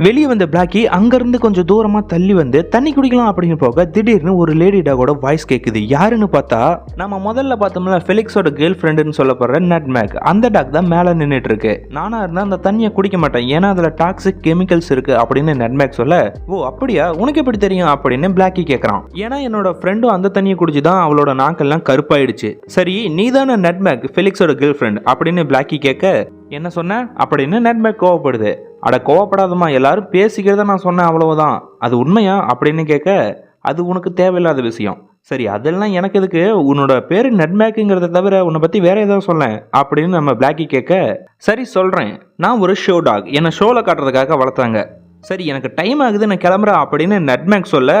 வெளியே வந்த பிளாக்கி அங்க இருந்து கொஞ்சம் தூரமா தள்ளி வந்து தண்ணி குடிக்கலாம் அப்படின்னு போக திடீர்னு ஒரு லேடி டாகோட வாய்ஸ் கேக்குது. யாருன்னு பார்த்தா நம்ம முதல்ல பார்த்தோம்ல ஃபெலிக்ஸோட கேர்ள் ஃப்ரெண்டுன்னு சொல்லப்படுற நட்மேக், அந்த டாக் தான் மேல நின்றுட்டு இருக்கு. நானா இருந்தா அந்த தண்ணியை குடிக்க மாட்டேன், ஏன்னா அதுல டாக்ஸிக் கெமிக்கல்ஸ் இருக்கு அப்படின்னு நட்மேக் சொல்ல, ஓ அப்படியா உனக்கு எப்படி தெரியும் அப்படின்னு பிளாக்கி கேட்கறான். ஏன்னா என்னோட ஃப்ரெண்டும் அந்த தண்ணியை குடிச்சுதான் அவளோட நாக்கெல்லாம் கருப்பாயிடுச்சு. சரி நீதான நட்மேக் ஃபெலிக்ஸோட கேர்ள் ஃப்ரெண்ட் அப்படின்னு பிளாக்கி கேட்க, என்ன சொன்ன அப்படின்னு நட்மேக் கோவப்படுது. அட கோவப்படாதமா, எல்லாரும் பேசிக்கிறத நான் சொன்னேன் அவ்வளவுதான், அது உண்மையா அப்படின்னு கேட்க, அது உனக்கு தேவையில்லாத விஷயம், சரி அதெல்லாம் எனக்கு எதுக்கு, உன்னோட பேரு நட்மேக்குங்கிறத தவிர உன்னை பத்தி வேற ஏதாவது சொல்ல அப்படின்னு நம்ம பிளாக்கி கேட்க, சரி சொல்றேன், நான் ஒரு ஷோ டாக், என்னை ஷோல காட்டுறதுக்காக வளர்த்தாங்க, சரி எனக்கு டைம் ஆகுது நான் கிளம்புறேன் அப்படின்னு நட்மேக் சொல்ல,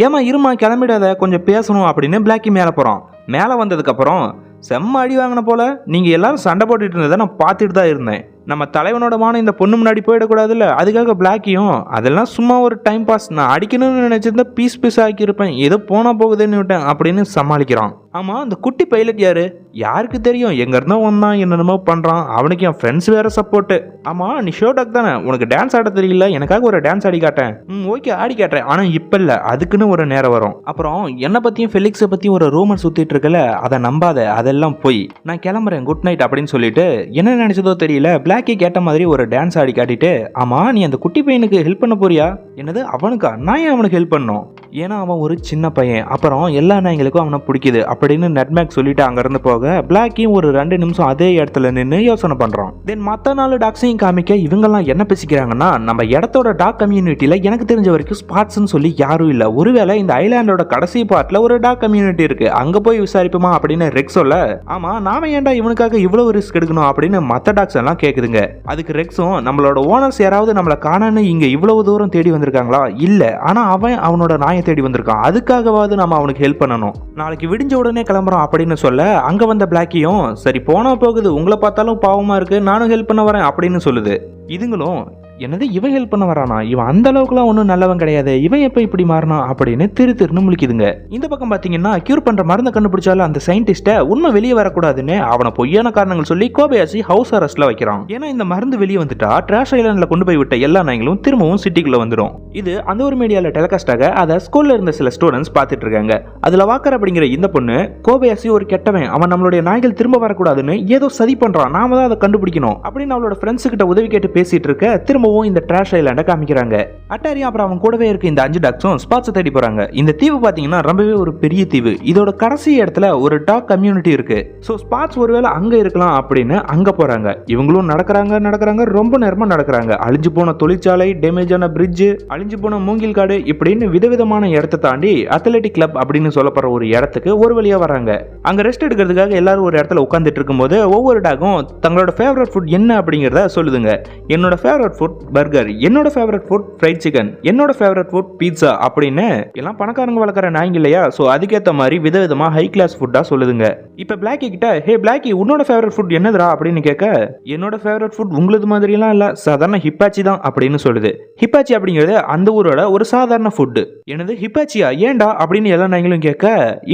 ஏமா இருமா கிளம்பிடாத கொஞ்சம் பேசணும் அப்படின்னு பிளாக்கி மேலே போகிறான். மேலே வந்ததுக்கப்புறம் செம்ம அடி வாங்கின போல, நீங்கள் எல்லாரும் சண்டை போட்டுட்டு இருந்ததை நான் பார்த்துட்டு தான் இருந்தேன், நம்ம தலைவனோட மானம் இந்த பொண்ணு முன்னாடி போயிடக்கூடாதுல்ல, அதுக்காக பிளாக்கியும் அதெல்லாம் சும்மா ஒரு டைம் பாஸ், நான் அடிக்கணும்னு நினைச்சிருந்தா பீஸ் பீஸ் ஆக்கியிருப்பேன், ஏதோ போனா போகுதுன்னு விட்டேன் அப்படின்னு சமாளிக்கிறான். ஆமா, அந்த குட்டி பைலட் யாரு? யாருக்கு தெரியும், எங்க இருந்தா வந்தான், என்னென்னமோ பண்றான், அவனுக்கு என் ஃப்ரெண்ட்ஸ் வேற சப்போர்ட். ஆமா, நீ ஷோ டாக் தானே, உனக்கு டான்ஸ் ஆட தெரியல, எனக்காக ஒரு டான்ஸ் ஆடி காட்டேன். ஓகே ஆடி காட்டுறேன், ஆனா இப்ப இல்ல, அதுக்குன்னு ஒரு நேரம் வரும். அப்புறம் என்ன பத்தியும் ஃபெலிக்ஸை பத்தியும் ஒரு ரூமர் சுத்திட்டு இருக்கல, அதை நம்பாத, அதெல்லாம் போய் நான் கிளம்புறேன், குட் நைட் அப்படின்னு சொல்லிட்டு என்ன நினைச்சதோ தெரியல பிளாக்கி கேட்ட மாதிரி ஒரு டான்ஸ் ஆடி காட்டிட்டு, ஆமா நீ அந்த குட்டி பையனுக்கு ஹெல்ப் பண்ண போறியா? என்னது அவனுக்கா? நான் ஏன் அவனுக்கு ஹெல்ப் பண்ணும்? ஏன்னா அவன் ஒரு சின்ன பையன், அப்புறம் எல்லா நாய்களுக்கும் அவனை பிடிக்குது அப்படின்னு நெட்மேக் சொல்லிட்டு அங்கிருந்து போக பிளாக்கியும் ஒரு 2 நிமிஷம் அதே இடத்துல நின்று யோசனை பண்றான். தென் மற்ற 4 டாக்ஸையும் காமிக்க இவங்கெல்லாம் என்ன பேசிக்கிறாங்கன்னா, நம்ம இடத்தோட டாக் கம்யூனிட்டியில எனக்கு தெரிஞ்ச வரைக்கும் ஸ்பாட்ஸ்ன்னு சொல்லி யாரும் இல்ல, ஒருவேளை இந்த ஐலாண்டோட கடைசி பார்ட்ல ஒரு டாக் கம்யூனிட்டி இருக்கு, அங்க போய் விசாரிப்போமா அப்படின்னு ரெக்ஸ் சொல்ல, ஆமா நாம ஏன்டா இவனுக்காக இவ்வளவு ரிஸ்க் எடுக்கணும் அப்படின்னு மற்ற டாக்ஸ் எல்லாம் கேக்குதுங்க. அதுக்கு ரெக்ஸும், நம்மளோட ஓனர்ஸ் யாராவது நம்மளை காணன்னு இங்க இவ்வளவு தூரம் தேடி வந்திருக்காங்களா? இல்ல, ஆனா அவனோட நாயை தேடி வந்திருக்கான், அதுக்காகவாவது நம்ம அவனுக்கு ஹெல்ப் பண்ணணும், நாளைக்கு விடிஞ்ச உடனே கிளம்புறோம் அப்படின்னு சொல்ல, அங்க வந்த பிளாக்கியும் சரி போனா போகுது, உங்களை பார்த்தாலும் பாவமா இருக்கு, நானும் ஹெல்ப் பண்ண வரேன் அப்படின்னு சொல்லுது. இதுங்களும் என்னது இவன் ஹெல்ப் பண்ண வரானா, இவன் அந்த அளவுக்குலாம் ஒன்றும் நல்லவன் கிடையாது, இவன் எப்போ இப்படி மாறினா அப்படின்னு திருன்னு முழிக்குதுங்க. இந்த பக்கம் பார்த்தீங்கன்னா கியூர் பண்ற மருந்தை கண்டுபிடிச்சாலும் அந்த சயின்டிஸ்ட்டை உண்மை வெளியே வரக்கூடாதுன்னு அவனை பொய்யான காரணங்கள் சொல்லி கோபயாசி ஹவுஸ் அரெஸ்ட்ல வைக்கிறான். ஏன்னா இந்த மருந்து வெளியே வந்துட்டா ட்ராஷ் ஐலாண்ட்ல கொண்டு போய் விட்ட எல்லா நாய்களும் திரும்பவும் சிட்டிக்குள்ள வந்துடும். இது அந்த ஒரு மீடியால டெலிகாஸ்டாக அதை ஸ்கூல்ல இருந்த சில ஸ்டூடெண்ட்ஸ் பார்த்துட்டு இருக்காங்க. அதுல வாக்கர் அப்படிங்கிற இந்த பொண்ணு, கோபயாசி ஒரு கெட்டவன், அவன் நம்மளுடைய நாய்கள் திரும்ப வரக்கூடாதுன்னு ஏதோ சதி பண்றான், நாம தான் அதை கண்டுபிடிக்கணும் அப்படின்னு அவளோட ஃப்ரெண்ட்ஸ் கிட்ட உதவி கேட்டு பேசிட்டு இருக்க திரும்ப இந்த ட்ராஷ் ஐலாண்ட காமிக்கிறாங்க. அட்டாரி அப்புறம் அவன் கூடவே இருக்க இந்த 5 டாக்ஸும் ஸ்பாட்ஸ் தேடி போறாங்க. இந்த தீவு பாத்தீங்கன்னா ரொம்பவே ஒரு பெரிய தீவு, இதோட கடைசி இடத்துல ஒரு டாக் கம்யூனிட்டி இருக்கு. சோ ஸ்பாட்ஸ் ஒருவேளை அங்க இருக்கலாம் அப்படின்னு அங்க போறாங்க. இவங்களும் நடக்கிறாங்க, ரொம்ப நேரமா நடக்கிறாங்க. அழிஞ்சு போன தொழிற்சாலை, டேமேஜ் ஆன பிரிட்ஜ், அழிஞ்சு போன மூங்கில் காடு, இப்படின்னு விதவிதமான இடத்தை தாண்டி அத்லெட்டிக் கிளப் அப்படின்னு சொல்லப்படுற ஒரு இடத்துக்கு ஒரு வழியா வராங்க. அங்க ரெஸ்ட் எடுக்கிறதுக்காக எல்லாரும் ஒரு இடத்துல உட்கார்ந்துட்டு இருக்கும்போது ஒவ்வொரு டாகும் தங்களோட ஃபேவரட் ஃபுட் என்ன அப்படிங்கறத சொல்லுதுங்க. என்னோட ஃபேவரட் ஃபுட் பர்கர், என்னோட ஃபேவரட் ஃபுட் ஃப்ரைட் சிக்கன், என்னோட ஃபேவரட் ஃபுட் பீட்சா அப்படின்னு எல்லாம் பணக்காரங்க வளர்க்குற நாய்ங்க இல்லையா, ஸோ அதுக்கேற்ற மாதிரி விதவிதமா ஹை கிளாஸ் ஃபுட்டா சொல்லுதுங்க. இப்போ பிளாக்கி கிட்ட, ஹே பிளாக்கி உன்னோட ஃபேவரட் ஃபுட் என்னதுரா அப்படின்னு கேட்க, என்னோட ஃபேவரட் ஃபுட் உங்களது மாதிரிலாம் இல்லை, சாதாரண ஹிப்பாச்சி தான் அப்படின்னு சொல்லுது. ஹிப்பாச்சி அப்படிங்கிறது அந்த ஊரோட ஒரு சாதாரண ஃபுட்டு. என்னது ஹிப்பாச்சியா, ஏண்டா அப்படின்னு எல்லா நாய்களும் கேட்க,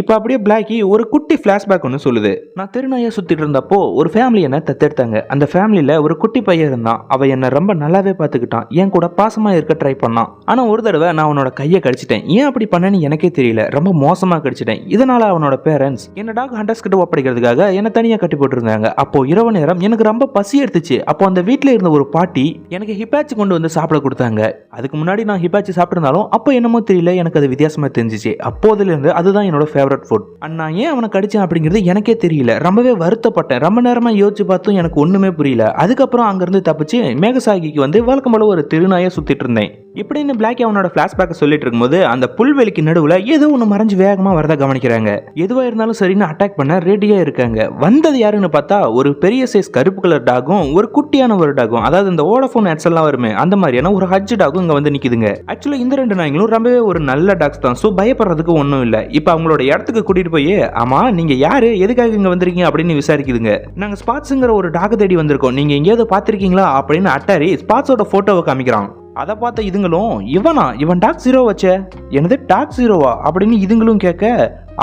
இப்போ அப்படியே பிளாக்கி ஒரு குட்டி ஃபிளாஷ்பேக் ஒன்று சொல்லுது. நான் தெருநாயை சுத்திட்டு இருந்தப்போ ஒரு ஃபேமிலி என்ன தத்தெடுத்தாங்க. அந்த ஃபேமிலியில ஒரு குட்டி பையன் இருந்தான், அவன் என்ன ரொம்ப நல்லாவே பார்த்துக்கிட்டான், என் கூட பாசமா இருக்க ட்ரை பண்ணான். ஆனா ஒரு தடவை நான் அவனோட கையை கடிச்சிட்டேன், ஏன் அப்படி பண்ணேன்னு எனக்கே தெரியல, ரொம்ப மோசமா கடிச்சிட்டேன். இதனால அவனோட பேரண்ட்ஸ் என்ன டாக் ஹண்டர்ஸ் கிட்ட ஒப்படைக்கிறதுக்காக என்ன தனியா கட்டி போட்டுருந்தாங்க. அப்போ இரவு நேரம் எனக்கு ரொம்ப பசி எடுத்துச்சு. அப்போ அந்த வீட்டுல இருந்த ஒரு பாட்டி எனக்கு ஹிப்பாச்சி கொண்டு வந்து சாப்பிட கொடுத்தாங்க. அதுக்கு முன்னாடி நான் ஹிப்பாச்சி சாப்பிட்டிருந்தாலும் அப்போ என்னமோ தெரியல, எனக்கு அது வித்தியாசமா தெரிஞ்சிச்சு. அப்போதுல இருந்து அதுதான் என்னோட ஃபேவரட் ஃபுட். நான் ஏன் அவனை கடிச்சேன் அப்படிங்கிறது எனக்கே தெரியல, ரொம்பவே வருத்தப்பட்டேன். ரொம்ப நேரமா யோசிச்சு பார்த்தும் எனக்கு ஒண்ணுமே புரியல. அதுக்கப்புறம் அங்கிருந்து தப்பிச்சு மேகசாகிக்கு வந்து வழக்கம் போல ஒரு திருநாயை சுத்திட்டு இருந்தேன் இப்படின்னு பிளாக்கி அவனோட பிளாஷ்பேக்கை சொல்லிட்டு இருக்கும்போது அந்த புல்வெளிக்கு நடுவுல ஏதோ ஒன்று மறைஞ்சு வேகமா வரத கவனிக்கிறாங்க. எதுவா இருந்தாலும் சரின்னு அட்டாக் பண்ண ரெடியா இருக்காங்க. வந்தது யாருன்னு பார்த்தா ஒரு பெரிய சைஸ் கருப்பு கலர் டாகும் ஒரு குட்டியான ஒரு டாகும், அதாவது இந்த வோடஃபோன் ஆட்ஸ் எல்லாம் வருமே அந்த மாதிரியான ஒரு ஹஜ் டாகும் இங்க வந்து நிக்குதுங்க. ஆக்சுவலா இந்த 2 நாய்களும் ரொம்பவே ஒரு நல்ல டாக்ஸ் தான், ஸோ பயப்படுறதுக்கு ஒன்றும் இல்லை. இப்போ அவங்களோட இடத்துக்கு கூட்டிட்டு போய், ஆமா நீங்க யாரு, எதுக்காக இங்க வந்திருக்கீங்க அப்படின்னு விசாரிக்குதுங்க. நாங்க ஸ்பாட்ஸ்ங்கிற ஒரு டாக் தேடி வந்திருக்கோம், நீங்க எங்கேயாவது பார்த்திருக்கீங்களா அப்படின்னு அட்டாரி ஸ்பாட்ஸோட போட்டோவை காமிக்கிறான். அதை பார்த்த இதுங்களும், இவன் டாக் ஜீரோ வச்ச, எனது டாக் ஜீரோவா அப்படின்னு இதுங்களும் கேட்க,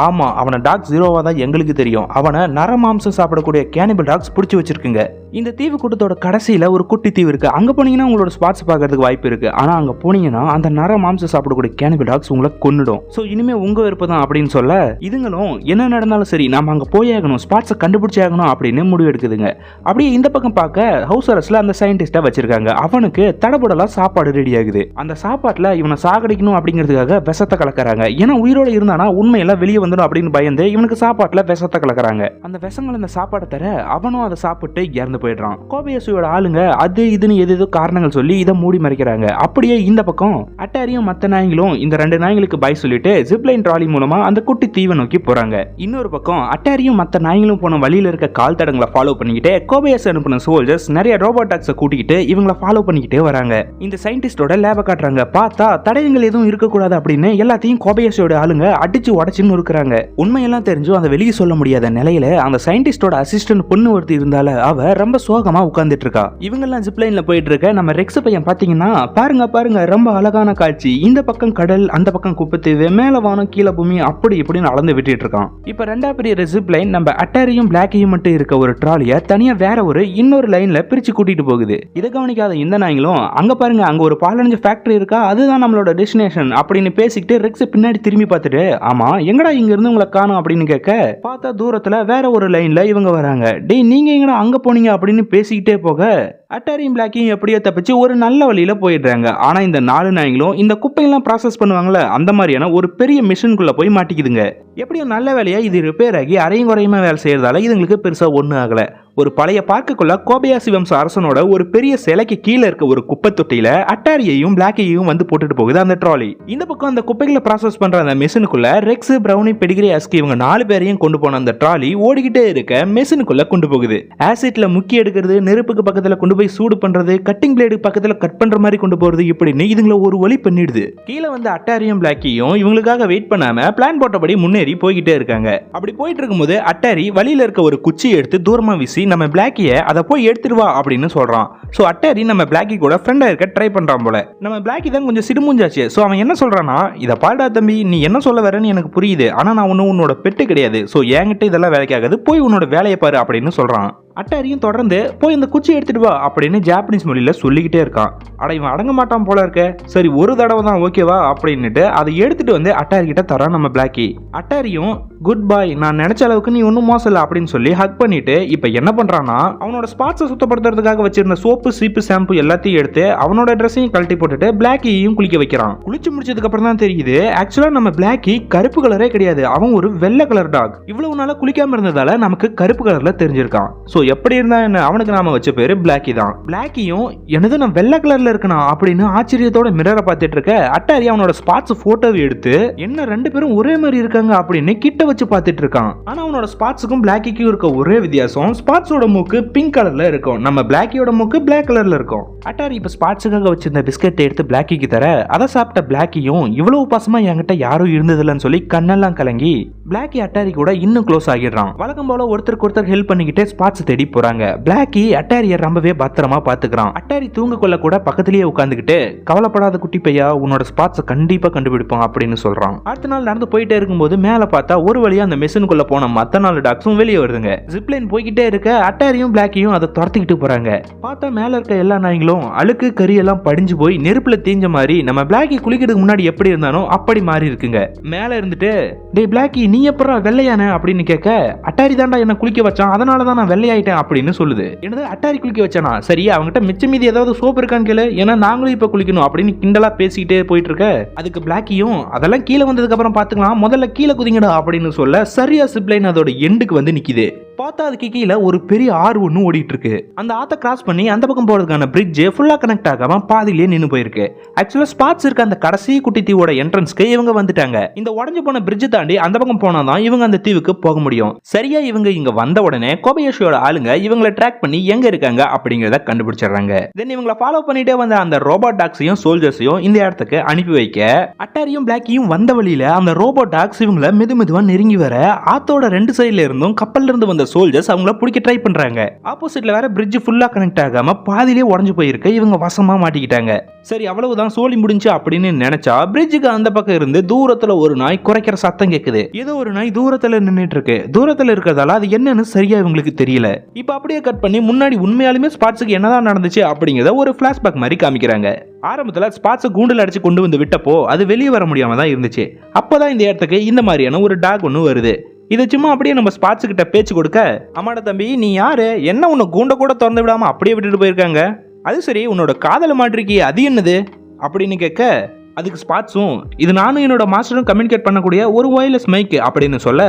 ஆமா அவனை டாக் ஜீரோவா தான் எங்களுக்கு தெரியும், அவனை நரமாம்சம் சாப்பிடக்கூடிய கேனிபல் டாக்ஸ் பிடிச்சி வச்சிருக்குங்க. இந்த தீவு கூட்டத்தோட கடைசியில ஒரு குட்டி தீவு இருக்கு, அங்க போனீங்கன்னா உங்களோட ஸ்பாட்ஸ் பார்க்கறதுக்கு வாய்ப்பு இருக்கு. ஆனா அங்க போனீங்கன்னா அந்த நரமாம்சம் சாப்பிடக்கூடிய கேனிபல் டாக்ஸ் உங்களை கொன்னுடும். சோ இனிமே உங்க விருப்பம் தான் அப்படின்னு சொல்ல, இதுங்களும் என்ன நடந்தாலும் சரி நாம அங்க போய் ஆகணும், ஸ்பாட்ஸை கண்டுபிடிச்சி ஆகணும் அப்படின்னு முடிவு எடுக்குதுங்க. அப்படியே இந்த பக்கம் பார்க்க ஹவுஸ் அரஸ்ட்ல அந்த சயின்டிஸ்டா வச்சிருக்காங்க. அவனுக்கு தடபுடலாம் சாப்பாடு ரெடி ஆகுது. அந்த சாப்பாட்டுல இவனை சாகடிக்கணும் அப்படிங்கிறதுக்காக விஷத்தை கலக்கறாங்க. ஏன்னா உயிரோட இருந்தானா உண்மையெல்லாம் வெளியே வந்துடும் அப்படின்னு பயந்து இவனுக்கு சாப்பாட்டுல விஷத்தை கலக்கறாங்க. அந்த விஷங்கள் இந்த சாப்பாடை தர அவனும் அதை சாப்பிட்டு இறந்து போயிடுறான். கோபயாசியோட ஆளுங்க அது இதுன்னு ஏதோ காரணங்கள் சொல்லி இதை மூடி மறைக்கிறாங்க. அப்படியே இந்த பக்கம் அட்டாரியும் மத்த நாய்களும் இந்த 2 நாய்களுக்கு பை சொல்லிட்டு ஜிப்லைன் ட்ராலி மூலமா அந்த குட்டி தீவை நோக்கி போறாங்க. இன்னொரு பக்கம் அட்டாரியும் மத்த நாய்களும் போன வழியில இருக்க கால் தடங்களை ஃபாலோ பண்ணிக்கிட்டு கோபயாசி அனுப்பின சோல்ஜர்ஸ் நிறைய ரோபோட் டாக்ஸை கூட்டிக்கிட்டு இவங்களை ஃபாலோ பண்ணிக்கிட்டே வராங்க. இந்த சயின்டிஸ்டோட லேபை காட்டுறாங்க. பார்த்தா தடயங்கள் எதுவும் இருக்கக்கூடாது அப்படின்னு எல்லாத்தையும் கோபயாசியோட ஆளுங்க அடிச்சு உடச்சுன்னு இருக்கிறாங்க. உண்மையெல்லாம் தெரிஞ்சும் அதை வெளியே சொல்ல முடியாத நிலையில அந்த சயின்டிஸ்டோட அசிஸ்டன்ட் பொண்ணு ஒருத்தி இருந்தால அவ ரொம்ப ரொம்ப சோகமா உட்கார்ந்துட்டு இருக்கா. இவங்க எல்லாம் ஜிப்லைன்ல போயிட்டு இருக்க நம்ம ரெக்ஸ் பையன் பாத்தீங்கன்னா பாருங்க பாருங்க ரொம்ப அழகான காட்சி, இந்த பக்கம் கடல் அந்த பக்கம் குப்பத்தீவு, மேல வானம் கீழே பூமி அப்படி இப்படின்னு அளந்து விட்டுட்டு இருக்கான். இப்ப ரெண்டா பெரிய ஜிப்லைன் நம்ம அட்டாரியும் பிளாக்கையும் மட்டும் இருக்க ஒரு ட்ராலிய தனியா வேற ஒரு இன்னொரு லைன்ல பிரிச்சு கூட்டிட்டு போகுது. இதை கவனிக்காத இந்த நாய்களும் அங்க பாருங்க அங்க ஒரு பாலடைஞ்ச ஃபேக்டரி இருக்கா, அதுதான் நம்மளோட டெஸ்டினேஷன் அப்படின்னு பேசிக்கிட்டு ரெக்ஸ் பின்னாடி திரும்பி பார்த்துட்டு ஆமா எங்கடா இங்க இருந்து உங்களை காணும் அப்படின்னு கேட்க பார்த்தா தூரத்துல வேற ஒரு லைன்ல இவங்க வராங்க. டேய் நீங்க எங்கடா அங்க போனீங்க அப்படின்னு பேசிக்கிட்டே போக அட்டாரியும் பிளாக்கையும் எப்படியோ தப்பிச்சு ஒரு நல்ல வழியில போயிடுறாங்க. ஆனா இந்த 4 நாய்களும் இந்த குப்பையெல்லாம் ப்ராசஸ் பண்ணுவாங்கல்ல அந்த மாதிரியான ஒரு பெரிய மிஷினுக்குள்ள போய் மாட்டிக்குதுங்க. எப்படியும் நல்ல வேலையா இது ரிப்பேர் ஆகி அரையும் குறையுமா வேலை செய்யறதால இதுங்களுக்கு பெருசா ஒன்றும் ஆகல. ஒரு பழைய பார்க்குள்ள கோபயாசி வம்ச அரசனோட ஒரு பெரிய சிலைக்கு கீழே இருக்க ஒரு குப்பை தொட்டியில அட்டாரியையும் பிளாக்கையும் வந்து போட்டுட்டு போகுது அந்த ட்ராலி. இந்த பக்கம் அந்த குப்பைகளை ப்ராசஸ் பண்ற அந்த மெஷினுக்குள்ள ரெக்ஸ், பிரவுனி, பெடிகிரி, அஸ்கி இவங்க 4 பேரையும் கொண்டு போன அந்த ட்ராலி ஓடிக்கிட்டே இருக்க மெஷினுக்குள்ள கொண்டு போகுது. ஆசிட்ல முக்கி எடுக்கிறது, நெருப்புக்கு பக்கத்துல கொண்டு போய் சூடு பண்றது, கட்டிங் பிளேடு பக்கத்துல கட் பண்ற மாதிரி கொண்டு போறது இப்படின்னு இதுங்களை ஒரு வழி பண்ணிடுது. கீழே வந்து அட்டாரியும் பிளாக்கியும் இவங்களுக்காக வெயிட் பண்ணாம பிளான் போட்டபடி முன்னேறி போய்கிட்டே இருக்காங்க. அப்படி போயிட்டு இருக்கும்போது அட்டாரி வழியில இருக்க ஒரு குச்சி எடுத்து தூரமா வீசி நம்ம பிளாக்கிய அதை போய் எடுத்துருவா அப்படின்னு சொல்றான். சோ அட்டாரி நம்ம பிளாக்கி கூட ஃப்ரெண்டா இருக்க ட்ரை பண்றான் போல. நம்ம பிளாக்கி தான் கொஞ்சம் சிடுமூஞ்சாச்சு. சோ அவன் என்ன சொல்றானா, இத பாடா தம்பி நீ என்ன சொல்ல வரேன்னு எனக்கு புரியுது, ஆனா நான் உன்னோட பெட்டு கிடையாது, சோ என்கிட்ட இதெல்லாம் வேலைக்காகாது, போய் உன்னோட வேலையை பாரு அப்படின்னு சொல்றான். அட்டாரியும் தொடர்ந்து போய் இந்த குச்சி எடுத்துட்டு வா அப்படின்னு ஜாப்பனீஸ் மொழியில சொல்லிக்கிட்டே இருக்கான். அட இவன் அடங்க மாட்டான் போல இருக்க, சரி ஒரு தடவை தான் ஓகேவா அப்படின்னுட்டு அதை எடுத்துட்டு வந்து அட்டாரி கிட்ட தரான் நம்ம பிளாக்கி. அட்டாரியும் குட் பாய், நான் நினைச்ச அளவுக்கு நீ ஒன்னும் மோசம் இல்லை அப்படின்னு சொல்லி ஹக் பண்ணிட்டு இப்ப என்ன பண்றான்னா அவனோட ஸ்பாட்ஸை சுத்தப்படுத்துறதுக்காக வச்சிருந்த சோப்பு, சீப்பு, ஷாம்பு எல்லாத்தையும் எடுத்து அவனோட ட்ரெஸ்ஸையும் கழட்டி போட்டுட்டு பிளாக்கியையும் குளிக்க வைக்கிறான். குளிச்சு முடிச்சதுக்கு அப்புறம் தான் தெரியுது ஆக்சுவலா நம்ம பிளாக்கி கருப்பு கலரே கிடையாது, அவன் ஒரு வெள்ளை கலர் டாக். இவ்வளவு நாளா குளிக்காம இருந்ததால நமக்கு கருப்பு கலர்ல தெரிஞ்சிருக்கான். சோ எப்படி இருந்தா என்ன, அவனுக்கு நாம வச்ச பேரு பிளாக்கி தான். பிளாக்கியும் என்னது நான் வெள்ளை கலர்ல இருக்கணும் அப்படின்னு ஆச்சரியத்தோட மிரரை பார்த்துட்டு இருக்க அட்டாரி அவனோட ஸ்பாட்ஸ் போட்டோவை எடுத்து என்ன 2 பேரும் ஒரே மாதிரி இருக்காங்க அப்படின்னு கிட்ட வச்சு பார்த்துட்டு இருக்கான். ஆனா அவனோட ஸ்பாட்ஸுக்கும் பிளாக்கிக்கும் இருக்க ஒரே வித்தியாசம், ஸ்பாட்ஸோட மூக்கு பிங்க் கலர்ல இருக்கும், நம்ம பிளாக்கியோட மூக்கு பிளாக் கலர்ல இருக்கும். அட்டாரி இப்ப ஸ்பாட்ஸுக்காக வச்சிருந்த பிஸ்கெட் எடுத்து பிளாக்கிக்கு தர அதை சாப்பிட்ட பிளாக்கியும் இவ்வளவு பாசமா என்கிட்ட யாரும் இருந்ததில்லன்னு சொல்லி கண்ணெல்லாம் கலங்கி பிளாக்கி அட்டாரி கூட இன்னும் க்ளோஸ் ஆகிடுறான். வழக்கம் போல ஒருத்தருக்கு ஒருத்தர் ஹெல்ப் பண்ணிக்கிட்டே ஸ்பாட்ஸ் தேடி போறாங்க. பிளாக்கி அட்டாரிய ரொம்பவே பத்திரமா பாத்துக்கிறான். அட்டாரி தூங்க கொள்ள கூட பக்கத்திலேயே உட்காந்துக்கிட்டு கவலைப்படாத குட்டி பையா, உன்னோட ஸ்பாட்ஸை கண்டிப்பா கண்டுபிடிப்போம் அப்படின்னு சொல்றான். அடுத்த நாள் நடந்து போயிட்டே இருக்கும்போது மேல பார்த்தா ஒரு வழியா அந்த மெஷினுக்குள்ள போன மத்த 4 டாக்ஸும் வெளியே வருதுங்க. ஜிப்லைன் போய்கிட்டே இருக்க அட்டாரியும் பிளாக்கியும் அதை துரத்திக்கிட்டு போறாங்க. பார்த்தா மேல இருக்க எல்லா நாய்களும் அழுக்கு கறி எல்லாம் படிஞ்சு போய் நெருப்புல தீஞ்ச மாதிரி நம்ம பிளாக்கி குளிக்கிறதுக்கு முன்னாடி எப்படி இருந்தானோ அப்படி மாறி இருக்குங்க. மேல இருந்துட்டு டே பிளாக்கி நீ எப்பறா வெள்ளையான அப்படின்னு கேட்க அட்டாரி தாண்டா என்ன குளிக்க வச்சான், அதனாலதான் நான் வெள்ளையாயிட்டேன் அப்படின்னு சொல்லுது. என்னது அட்டாரி குளிக்க வச்சானா, சரி அவங்ககிட்ட மிச்ச மீதி ஏதாவது சோப்பு இருக்கான்னு கேளு, ஏன்னா நாங்களும் இப்ப குளிக்கணும் அப்படின்னு கிண்டலா பேசிக்கிட்டே போயிட்டு இருக்க அதுக்கு பிளாக்கியும் அதெல்லாம் கீழே வந்ததுக்கு அப்புறம் பாத்துக்கலாம், முதல்ல கீழே குதிங்கடா அப்படின்னு சொல்ல சரியா ஜிப்லைன் அதோட எண்டுக்கு வந்து நிக்குது. பார்த்தா அதுக்கு கீழே ஒரு பெரிய ஆறு ஒன்று ஓடிட்டு இருக்கு. அந்த ஆத்தை கிராஸ் பண்ணி அந்த பக்கம் போறதுக்கான பிரிட்ஜ் ஃபுல்லா கனெக்ட் ஆகாம பாதியிலேயே நின்று போயிருக்கு. ஆக்சுவலா ஸ்பாட்ஸ் இருக்க அந்த கடைசி குட்டி தீவோட என்ட்ரன்ஸ்க்கு இவங்க வந்துட்டாங்க. இந்த உடஞ்சு போன பிரிட்ஜ் தாண்டி அந்த பக்கம் போனாதான் இவங்க அந்த தீவுக்கு போக முடியும். சரியா இவங்க இங்க வந்த உடனே கோபயாஷியோட ஆளுங்க இவங்களை ட்ராக் பண்ணி எங்க இருக்காங்க அப்படிங்கறத கண்டுபிடிச்சிடுறாங்க. தென் இவங்களை ஃபாலோ பண்ணிட்டே வந்த அந்த ரோபோட் டாக்ஸையும் சோல்ஜர்ஸையும் இந்த இடத்துக்கு அனுப்பி வைக்க அட்டாரியும் பிளாக்கியும் வந்த வழியில அந்த ரோபோட் டாக்ஸ் இவங்களை மெதுவா நெருங்கி வர ஆத்தோட 2 சைடுல இருந்தும் கப்பல்ல இருந்து வந்த சோல்ஜர்ஸ் அவங்கள பிடிக்க ட்ரை பண்றாங்க. ஆப்போசிட்ல வேற பிரிட்ஜ் ஃபுல்லா கனெக்ட் ஆகாம பாதியிலே உடைஞ்சு போயிருக்க இவங்க வசமா மாட்டிக்கிட்டாங்க. சரி அவ்வளவுதான் சோலி முடிஞ்சு அப்படின்னு நினைச்சா பிரிட்ஜுக்கு அந்த பக்கம் இருந்து தூரத்துல ஒரு நாய் குறைக்கிற சத்தம் கேக்குது. ஏதோ ஒரு நாய் தூரத்துல நின்னுட்டு இருக்கு. தூரத்துல இருக்கிறதால அது என்னன்னு சரியா இவங்களுக்கு தெரியல. இப்ப அப்படியே கட் பண்ணி முன்னாடி உண்மையாலுமே ஸ்பாட்ஸுக்கு என்னதான் நடந்துச்சு அப்படிங்கறத ஒரு பிளாஷ்பேக் மாதிரி காமிக்கிறாங்க. ஆரம்பத்துல ஸ்பாட்ஸை கூண்டில் அடிச்சு கொண்டு வந்து விட்டப்போ அது வெளியே வர முடியாம தான் இருந்துச்சு. அப்பதான் இந்த இடத்துக்கு இந்த மாதிரியான ஒரு டாக் ஒன்று வருது. இதை சும்மா அப்படியே நம்ம ஸ்பாட்ஸ் கிட்ட பேச்சு கொடுக்க அம்மாட தம்பி நீ யாரு, என்ன உன்னை கூண்ட கூட திறந்து விடாம அப்படியே விட்டுட்டு போயிருக்காங்க, அது சரி உன்னோட காதல மாட்டிருக்கி அது என்னது அப்படின்னு கேட்க அதுக்கு ஸ்பாட்ஸும் இது நானும் என்னோட மாஸ்டரும் கம்யூனிகேட் பண்ணக்கூடிய ஒரு ஒயர்லெஸ் மைக் அப்படின்னு சொல்ல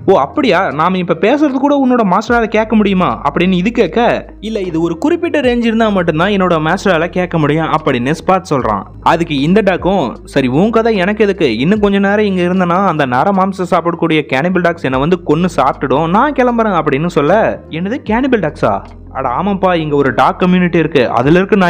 ஓ அப்படியா, நாம இப்ப பேசுறது கூட உன்னோட மாஸ்டரால கேட்க முடியுமா அப்படின்னு இது கேட்க இல்ல இது ஒரு குறிப்பிட்ட ரேஞ்ச் இருந்தா மட்டும்தான் என்னோட மாஸ்டரால கேட்க முடியும் அப்படின்னு ஸ்பாட் சொல்றான். அதுக்கு இந்த டாக்கும் சரி உன் கதை எனக்கு எதுக்கு, இன்னும் கொஞ்ச நேரம் இங்க இருந்தனா அந்த நர மாம்சம் சாப்பிடக்கூடிய கேனிபிள் டாக்ஸ் என்ன வந்து கொன்னு சாப்பிட்டுடும், நான் கிளம்புறேன் அப்படின்னு சொல்ல என்னது கேனிபிள் டாக்ஸா, அட ஆமாப்பா இங்க ஒரு டாக் கம்யூனிட்டி இருக்கு, அதுல இருக்க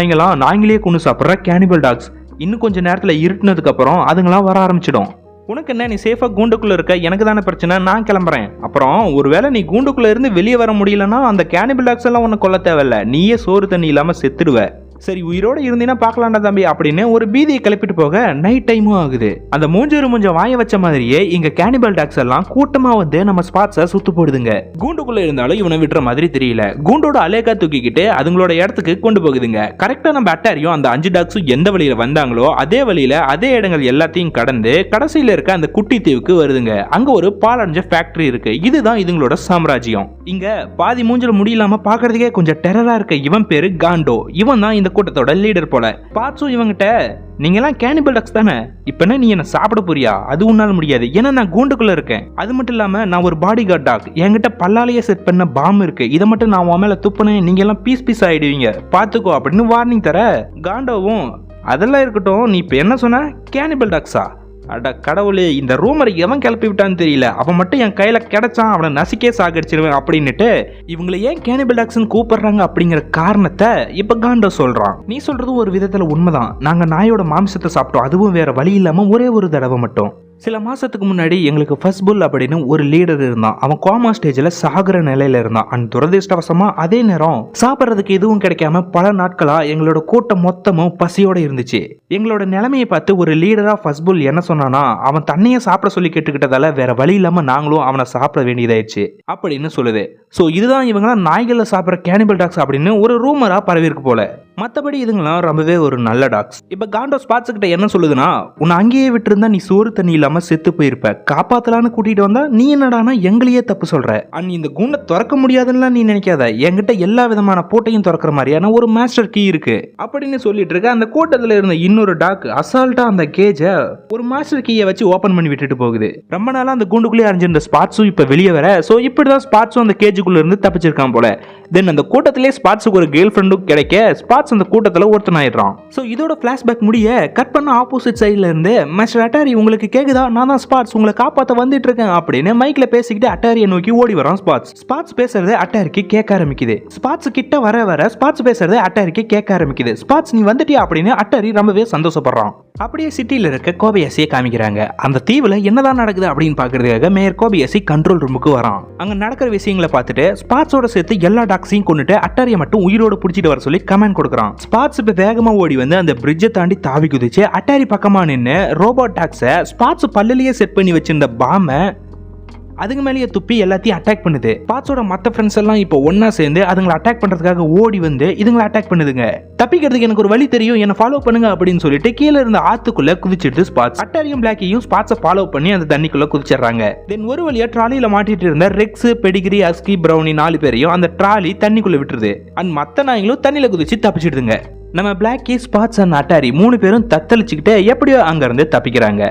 நாய்ங்களே கொண்டு சாப்பிட்ற கேனிபிள் டாக்ஸ், இன்னும் கொஞ்ச நேரத்துல இருட்டுனதுக்கு அப்புறம் அதுங்களாம் வர ஆரம்பிச்சிடும். உனக்கு என்ன, நீ சேஃபா கூண்டுக்குள்ள இருக்க, எனக்கு தானே பிரச்சனை, நான் கிளம்புறேன். அப்புறம் ஒருவேளை நீ கூண்டுக்குள்ள இருந்து வெளியே வர முடியலன்னா அந்த கேனிபல் டாக்ஸ் எல்லாம் உன்னை கொல்ல தேவையில்ல, நீயே சோறு தண்ணி இல்லாம செத்துடுவ. சரி உயிரோட இருந்தீங்கன்னா பார்க்கலாம்டா தம்பி அப்படின்னு ஒரு பீதியை கிளப்பிட்டு போக நைட் டைமும் ஆகுது. அந்த மூஞ்ச வாய வச்ச மாதிரியே இங்க கேனிபல் டாக்ஸ் எல்லாம் கூட்டமா வந்து நம்ம ஸ்பாட்ஸை சுத்து போடுதுங்க. கூண்டுக்குள்ள இருந்தாலும் இவனை விடுற மாதிரி தெரியல. கூண்டோட அலேக்கா தூக்கிக்கிட்டு அதுங்களோட இடத்துக்கு கொண்டு போகுதுங்க. கரெக்டா நம்ம அட்டாரியும் அந்த 5 டாக்ஸும் எந்த வழியில வந்தாங்களோ அதே வழியில அதே இடங்கள் எல்லாத்தையும் கடந்து கடைசியில இருக்க அந்த குட்டி தீவுக்கு வருதுங்க. அங்க ஒரு பாலடைஞ்ச ஃபேக்டரி இருக்கு. இதுதான் இதுங்களோட சாம்ராஜ்யம். இங்க பாதி மூஞ்சில முடியலாம பாக்குறதுக்கே கொஞ்சம் டெரரா இருக்க இவன் பேரு காண்டோ. இவன் தான் இந்த கூட்டத்தோட லீடர் போல. பாட்ஸும் இவங்கிட்ட, நீங்க எல்லாம் கேனிபல் டாக்ஸ் தானே, இப்ப என்ன நீ என்ன சாப்பிட போறியா? அது உன்னால முடியாது, ஏன்னா நான் கூண்டுக்குள்ள இருக்கேன். அது மட்டும் இல்லாம நான் ஒரு பாடி கார்ட் டாக், என்கிட்ட பல்லாலேயே செட் பண்ண பாம் இருக்கு. இதை மட்டும் நான் உன் மேல துப்புனேன், நீங்க எல்லாம் பீஸ் ஆயிடுவீங்க, பாத்துக்கோ அப்படின்னு வார்னிங் தர காண்டோவும், அதெல்லாம் இருக்கட்டும், நீ இப்ப என்ன சொன்ன, கேனிபல் டாக்ஸா? அட கடவுளே, இந்த ரூமரை எவன் கிளப்பி விட்டான்னு தெரியல, அவன் மட்டும் என் கையில கிடைச்சான் அவனை நசிக்கே சாகடிச்சிருவேன் அப்படின்னுட்டு இவங்களை ஏன் கேனிபல் டாக்ஸ்னு கூப்பிடுறாங்க அப்படிங்கிற காரணத்தை இப்ப காண்டோ சொல்றான். நீ சொல்றதும் ஒரு விதத்துல உண்மைதான். நாங்க நாயோட மாம்சத்தை சாப்பிட்டோம், அதுவும் வேற வழி இல்லாம ஒரே ஒரு தடவை மட்டும். சில மாசத்துக்கு முன்னாடி எங்களுக்கு ஃபர்ஸ்ட் புல் அப்படின்னு ஒரு லீடர் இருந்தான். அவன் கோமா ஸ்டேஜில் சாகுற நிலையில இருந்தான். அண்ட் துரதிருஷ்டவசமா அதே நேரம் சாப்பிட்றதுக்கு எதுவும் கிடைக்காம பல நாட்களா எங்களோட கூட்டம் மொத்தமும் பசியோட இருந்துச்சு. எங்களோட நிலைமையை பார்த்து ஒரு லீடரா ஃபர்ஸ்ட் புல் என்ன சொன்னானா, அவன் தன்னையே சாப்பிட சொல்லி கேட்டுக்கிட்டதால வேற வழி இல்லாம நாங்களும் அவனை சாப்பிட வேண்டியதாயிடுச்சு அப்படின்னு சொல்லுது. ஸோ இதுதான் இவங்களாம் நாய்களை சாப்பிட்ற கேனிபல் டாக்ஸ் அப்படின்னு ஒரு ரூமரா பரவிருக்கு போல. மற்றபடி இதுங்களாம் ரொம்பவே ஒரு நல்ல டாக்ஸ். இப்போ காண்டோ ஸ்பாட்ஸ் கிட்ட என்ன சொல்லுதுன்னா, உன்னை அங்கேயே விட்டுருந்தா நீ சோறு தண்ணி இல்லாம செத்து போயிருப்ப, காப்பாத்தலான்னு கூட்டிட்டு வந்தா நீ என்னடானா எங்களையே தப்பு சொல்ற. அண்ட் இந்த கூண்டை திறக்க முடியாதுன்னு நீ நினைக்காத, என்கிட்ட எல்லா விதமான பூட்டையும் திறக்கிற மாதிரியான ஒரு மாஸ்டர் கீ இருக்கு அப்படின்னு சொல்லிட்டு இருக்க. அந்த கூட்டத்தில் இருந்த இன்னொரு டாக் அசால்ட்டா அந்த கேஜை ஒரு மாஸ்டர் கீயை வச்சு ஓபன் பண்ணி விட்டுட்டு போகுது. ரொம்ப நாளா அந்த கூண்டுக்குள்ளே அரைஞ்சிருந்த ஸ்பாட்ஸும் இப்ப வெளியே வர. ஸோ இப்படிதான் ஸ்பாட்ஸும் அந்த கேஜுக்குள்ள இருந்து தப்பிச்சிருக்கான் போல. தென் அந்த கூட்டத்திலே ஸ்பாட்ஸுக்கு ஒரு கேர்ள் ஃப்ரெண்டும் கிடைக்க ஸ்பாட்ஸ் அந்த கூட்டத்தில் ஒருத்தன் ஆயிடுறான். ஸோ இதோட ஃபிளாஷ்பேக் முடிய கட் பண்ண ஆப்போசிட் சைட்ல இருந்து, மாஸ்டர் அட்டாரி உங்களுக்கு கேக்குதா, நான் தான் ஸ்பாட்ஸ், உங்களை காப்பாற்ற வந்துட்டு இருக்கேன் அப்படின்னு மைக்ல பேசிக்கிட்டு அட்டாரியை நோக்கி ஓடி வரான் ஸ்பாட்ஸ். ஸ்பாட்ஸ் பேசுறது அட்டாரிக்கு கேட்க ஆரம்பிக்குது. ஸ்பாட்ஸ் கிட்ட வர ஸ்பாட்ஸ் பேசுறது அட்டாரிக்கு கேட்க ஆரம்பிக்குது. ஸ்பாட்ஸ் நீ வந்துட்டியா அப்படின்னு அட்டாரி ரொம்பவே சந்தோஷப்படுறான். அப்படியே சிட்டியில இருக்க கோபயாசியை காமிக்கிறாங்க. அந்த தீவுல என்னதான் நடக்குது அப்படின்னு பாக்குறதுக்காக மேயர் கோபயாசி கண்ட்ரோல் ரூமுக்கு வரான். அங்க நடக்கிற விஷயங்களை பார்த்துட்டு ஸ்பாட்ஸோட சேர்த்து எல்லா டாக்ஸையும் கொண்டுட்டு அட்டாரியை மட்டும் உயிரோடு பிடிச்சிட்டு வர சொல்லி கமெண்ட் கொடுக்குறான். ஸ்பாட்ஸ் இப்ப வேகமா ஓடி வந்து அந்த பிரிட்ஜை தாண்டி தாவி குதிச்சு அட்டாரி பக்கமா நின்று ரோபோட் டாக்ஸை ஸ்பாட்ஸ் பல்லுலயே செட் பண்ணி வச்சிருந்த பாமை அதுக்கு மேலேயே துப்பி எல்லாத்தையும் அட்டாக் பண்ணுது. ஸ்பாட்ஸோட மற்ற ஃப்ரெண்ட்ஸ் எல்லாம் இப்போ ஒன்னா சேர்ந்து அதுங்களை அட்டாக் பண்றதுக்காக ஓடி வந்து இதுங்களை அட்டாக் பண்ணுதுங்க. தப்பிக்கிறதுக்கு எனக்கு ஒரு வழி தெரியும், என்ன ஃபாலோ பண்ணுங்க அப்படின்னு சொல்லிட்டு கீழே இருந்த ஆத்துக்குள்ள குதிச்சிட்டு ஸ்பாட்ஸ் அட்டாரியும் பிளாக்கியும் ஸ்பாட்ஸை ஃபாலோ பண்ணி அந்த தண்ணிக்குள்ள குதிச்சிடுறாங்க. தென் ஒரு வழியா ட்ராலியில மாட்டிட்டு இருந்த ரெக்ஸ், பெடிகிரி, அஸ்கி, பிரவுனி 4 பேரையும் அந்த ட்ராலி தண்ணிக்குள்ள விட்டுருது. அண்ட் மற்ற நாய்களும் தண்ணியில குதிச்சு தப்பிச்சிடுதுங்க. நம்ம பிளாக்கி, ஸ்பாட்ஸ் அண்ட் அட்டாரி 3 பேரும் தத்தளிச்சுக்கிட்டு எப்படியோ அங்க இருந்து தப்பிக்கிறாங்க.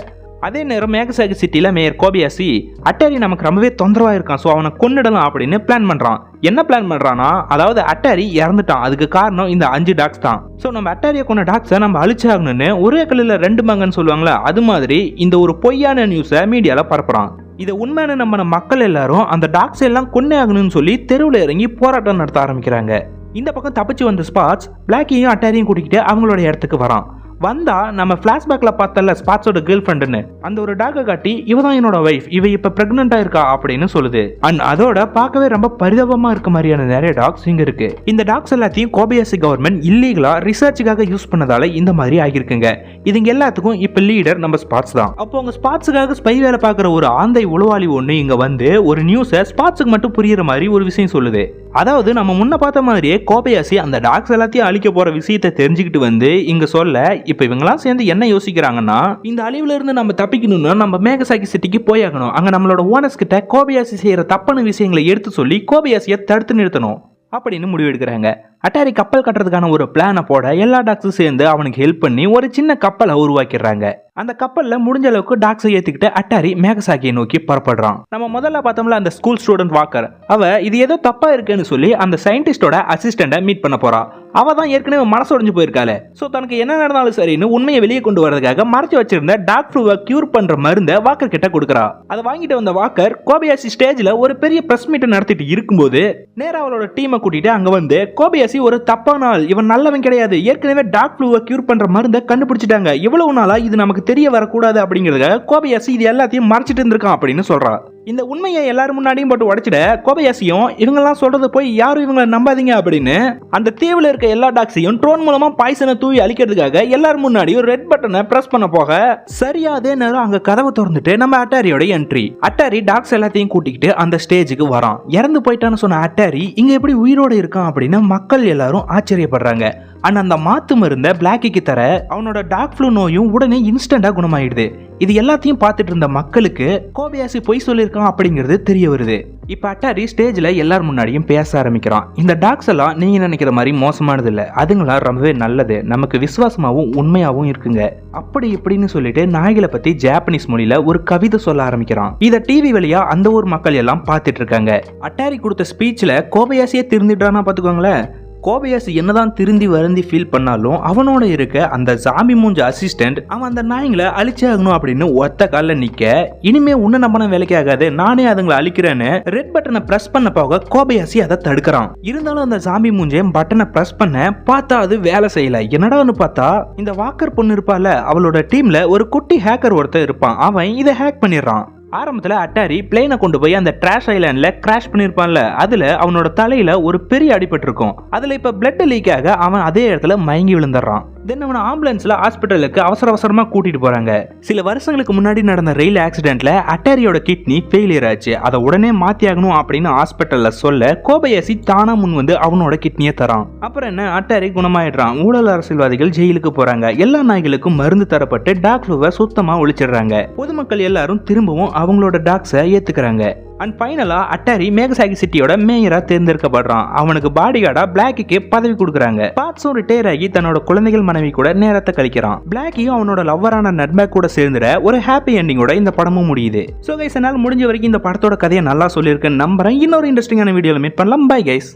அதே நேரம் மேகசாகி சிட்டில மேயர் கோபயாசி அட்டாரி நமக்கு ரொம்பவே தொந்தரவா இருக்கான், ஸோ அவனை கொன்னிடலாம் அப்படின்னு பிளான் பண்றான். என்ன பிளான் பண்றான்னா, அதாவது அட்டாரி இறந்துட்டான், அதுக்கு காரணம் இந்த 5 டாக்ஸ் தான். ஸோ நம்ம அட்டாரியை கொண்ட டாக்ஸை நம்ம அழிச்சாகணும்னு ஒரே கல்லில் 2 மங்கன்னு சொல்லுவாங்களா, அது மாதிரி இந்த ஒரு பொய்யான நியூஸை மீடியால பரப்புறான். இதை உண்மையான நம்ம மக்கள் எல்லாரும் அந்த டாக்ஸ் எல்லாம் கொன்னே ஆகணும்னு சொல்லி தெருவில் இறங்கி போராட்டம் நடத்த ஆரம்பிக்கிறாங்க. இந்த பக்கம் தப்பிச்சு வந்த ஸ்பாட்ஸ் பிளாக்கியும் அட்டாரியும் கூட்டிக்கிட்டு அவங்களோட இடத்துக்கு வரான். வந்தா நம்ம பிளாஷ்பேக்ல பார்த்தல ஸ்பாட்ஸோட கேர்ள் ஃப்ரெண்டுன்னு அந்த ஒரு டாக காட்டி, இவ தான் என்னோட வைஃப், இவ இப்ப பிரெக்னெண்டா இருக்கா அப்படின்னு சொல்லுது. அண்ட் அதோட பார்க்கவே ரொம்ப பரிதாபமா இருக்க மாதிரியான நிறைய டாக்ஸ் இங்க இருக்கு. இந்த டாக்ஸ் எல்லாத்தையும் கோபயாசி கவர்மெண்ட் இல்லீகலா ரிசர்ச்சுக்காக யூஸ் பண்ணதால இந்த மாதிரி ஆகியிருக்குங்க. இதுங்க எல்லாத்துக்கும் இப்ப லீடர் நம்ம ஸ்பாட்ஸ் தான். அப்போ உங்க ஸ்பாட்ஸுக்காக ஸ்பை வேலை பார்க்குற ஒரு ஆந்தை உளவாளி ஒண்ணு இங்க வந்து ஒரு நியூஸை ஸ்பாட்ஸுக்கு மட்டும் புரியுற மாதிரி ஒரு விஷயம் சொல்லுது. அதாவது நம்ம முன்ன பார்த்த மாதிரியே கோபயாசி அந்த டாக்ஸ் எல்லாத்தையும் அழிக்க போற விஷயத்தை தெரிஞ்சுக்கிட்டு வந்து இங்க சொல்ல, இப்ப இவங்கெல்லாம் சேர்ந்து என்ன யோசிக்கிறாங்கன்னா, இந்த அழிவுல இருந்து நம்ம தப்பிக்கணும்னா நம்ம மேகசாகி சிட்டிக்கு போயாகணும். அங்க நம்மளோட ஓனர்ஸ் கிட்ட கோபயாசி செய்யற தப்பான விஷயங்களை எடுத்து சொல்லி கோபயாசியை தடுத்து நிறுத்தணும் அப்படின்னு முடிவெடுக்கிறாங்க. அட்டாரி கப்பல் கட்டுறதுக்கான ஒரு பிளானை போட எல்லா டாக்ஸும் சேர்ந்து அவனுக்கு ஹெல்ப் பண்ணி ஒரு சின்ன கப்பலை உருவாக்கிடுறாங்க. அந்த கப்பல்ல முடிஞ்ச அளவுக்கு டாக்ஸை ஏத்துக்கிட்டு அட்டாரி மேகசாகியை நோக்கி புறப்படுறான். நம்ம முதல்ல பார்த்தோம்ல அந்த ஸ்கூல் ஸ்டூடெண்ட் வாக்கர், அவ இது ஏதோ தப்பா இருக்குன்னு சொல்லி அந்த சயின்டிஸ்டோட அசிஸ்டண்ட மீட் பண்ண போறா. அவ தான் ஏற்கனவே மனசு உடைஞ்சு போயிருக்காளே. சோ தனக்கு என்ன நடந்தாலும் சரின்னு உண்மையை வெளியே கொண்டு வரதுக்காக மறைச்சு வச்சிருந்த டாக் ஃப்ளூவை கியூர் பண்ற மருந்தை வாக்கர் கிட்ட கொடுக்குறா. அதை வாங்கிட்டு வந்த வாக்கர் கோபயாசி ஸ்டேஜ்ல ஒரு பெரிய பிரஸ் மீட் நடத்திட்டு இருக்கும்போது நேரா அவளோட டீமை கூட்டிட்டு அங்க வந்து, கோபயாசி ஒரு தப்பான ஆள், இவன் நல்லவன் கிடையாது, ஏற்கனவே டாக் ஃப்ளூவை கியூர் பண்ற மருந்தை கண்டுபிடிச்சிட்டாங்க, இவ்வளவு நாளா இது நமக்கு தெரிய வரக்கூடாது அப்படிங்கிறதுக்காக கோபயாசி இது எல்லாத்தையும் மறைச்சிட்டு இருந்திருக்கான் அப்படின்னு சொல்றா. இந்த உண்மையை எல்லாரும் முன்னாடியும் போட்டு உடைச்சிட கோபயாசியும் இவங்கெல்லாம் சொல்றது போய் யாரும் இவங்களை நம்பாதீங்க அப்படின்னு அந்த தீவுல இருக்க எல்லா டாக்ஸையும் ட்ரோன் மூலமா பாய்சனை தூவி அழிக்கிறதுக்காக எல்லாரும் முன்னாடியும் ரெட் பட்டனை பிரஸ் பண்ண போக சரியா அதே நேரம் அங்க கதவை திறந்துட்டு நம்ம அட்டாரியோட என்ட்ரி. அட்டாரி டாக்ஸ் எல்லாத்தையும் கூட்டிக்கிட்டு அந்த ஸ்டேஜுக்கு வரான். இறந்து போயிட்டான்னு சொன்ன அட்டாரி இங்க எப்படி உயிரோட இருக்கான் அப்படின்னு மக்கள் எல்லாரும் ஆச்சரியப்படுறாங்க. அந்த மாத்து மருந்த பிளாக்கிக்கு தர அவனோட டாக் ஃப்ளூ நோயும் உடனே இன்ஸ்டன்டா குணமாயிடுது. இது எல்லாத்தையும் பார்த்துட்டு இருந்த மக்களுக்கு கோபயாசி பொய் சொல்லியிருக்கான் அப்படிங்கிறது தெரிய வருது. இப்ப அட்டாரி ஸ்டேஜ்ல எல்லார் முன்னாடியும் பேச ஆரம்பிக்கிறான். இந்த டாக்ஸ் எல்லாம் நீங்க நினைக்கிற மாதிரி மோசமானது இல்ல, அதுங்களா ரொம்பவே நல்லது, நமக்கு விசுவாசமாவும் உண்மையாவும் இருக்குங்க அப்படி இப்படின்னு சொல்லிட்டு நாய்களை பத்தி ஜாப்பனீஸ் மொழியில ஒரு கவிதை சொல்ல ஆரம்பிக்கிறான். இத டிவி வழியா அந்த ஊர் மக்கள் எல்லாம் பார்த்துட்டு இருக்காங்க. அட்டாரி கொடுத்த ஸ்பீச்ல கோபயாசியே திருந்திட்டானா பாத்துக்கோங்களேன். கோபயாசி என்னதான் திருந்தி வருந்தி ஃபீல் பண்ணாலும் அவனோட இருக்க அந்த ஜாம்பி மூஞ்ச அசிஸ்டன்ட் அவன் அந்த நாய்களை அழிச்சே ஆகணும் அப்படின்னு ஒத்த கால நிக்க, இனிமே உன்ன நம்பின வேலைக்கு ஆகாது, நானே அதுங்களை அழிக்கிறேன்னு ரெட் பட்டனை பிரஸ் பண்ண போக கோபயாசி அதை தடுக்கிறான். இருந்தாலும் அந்த ஜாம்பி மூஞ்சே பட்டனை பிரஸ் பண்ண பார்த்தா அது வேலை செய்யல. என்னடான்னு பார்த்தா இந்த வாக்கர் பொண்ணு இருப்பால, அவளோட டீம்ல ஒரு குட்டி ஹேக்கர் ஒருத்தர் இருப்பான். அவன் இதை ஹேக் பண்ணிடுறான். ஆரம்பத்துல அட்டாரி பிளேனை கொண்டு போய் அந்த டிராஷ் ஐலாண்ட்ல கிராஷ் பண்ணிருப்பான்ல, அதுல அவனோட தலையில ஒரு பெரிய அடிபட்டு இருக்கும். அதுல இப்ப பிளட் லீக் ஆக அவன் அதே இடத்துல மயங்கி விழுந்துடுறான். தென் அவனை ஆம்புலன்ஸ்ல ஹாஸ்பிட்டலுக்கு அவசரமா கூட்டிட்டு போறாங்க. சில வருஷங்களுக்கு முன்னாடி நடந்த ரயில் ஆக்சிடென்ட்ல அட்டாரியோட கிட்னி ஃபெயிலியர் ஆச்சு. அதை உடனே மாத்தி ஆகணும் அப்படின்னு ஹாஸ்பிட்டல்ல சொல்ல கோபயாசி தானா முன் வந்து அவனோட கிட்னியை தரான். அப்புறம் என்ன, அட்டாரி குணமாயிடுறான். ஊழல் அரசியல்வாதிகள் ஜெயிலுக்கு போறாங்க. எல்லா நாய்களுக்கும் மருந்து தரப்பட்டு டாக் ஃப்ளூவை சுத்தமா ஒழிச்சிடுறாங்க. பொதுமக்கள் எல்லாரும் திரும்பவும் அவங்களோட டாக்ஸை ஏத்துக்கிறாங்க. அண்ட் ஃபைனலா அட்டாரி மேகசாகி சிட்டியோட மேயரா தேர்ந்தெடுக்கப்படுறான். அவனுக்கு பாடிகார்டா பிளாக்கிக்கு பதவி கொடுக்குறாங்க. பாட்ஸும் ரிட்டையர் ஆகி தன்னோட குழந்தைகள் மனைவி கூட நேரத்தை கழிக்கிறான். பிளாக்கியும் அவனோட லவ்வரான நட்பேக் கூட சேர்ந்துட ஒரு ஹாப்பி எண்டிங்கோட இந்த படமும் முடியுது. ஸோ கைஸ், என்னால் முடிஞ்ச வரைக்கும் இந்த படத்தோட கதையை நல்லா சொல்லியிருக்கேன்னு நம்புறேன். இன்னொரு இன்ட்ரெஸ்டிங்கான வீடியோவில் மீட் பண்ணலாம். Bye guys.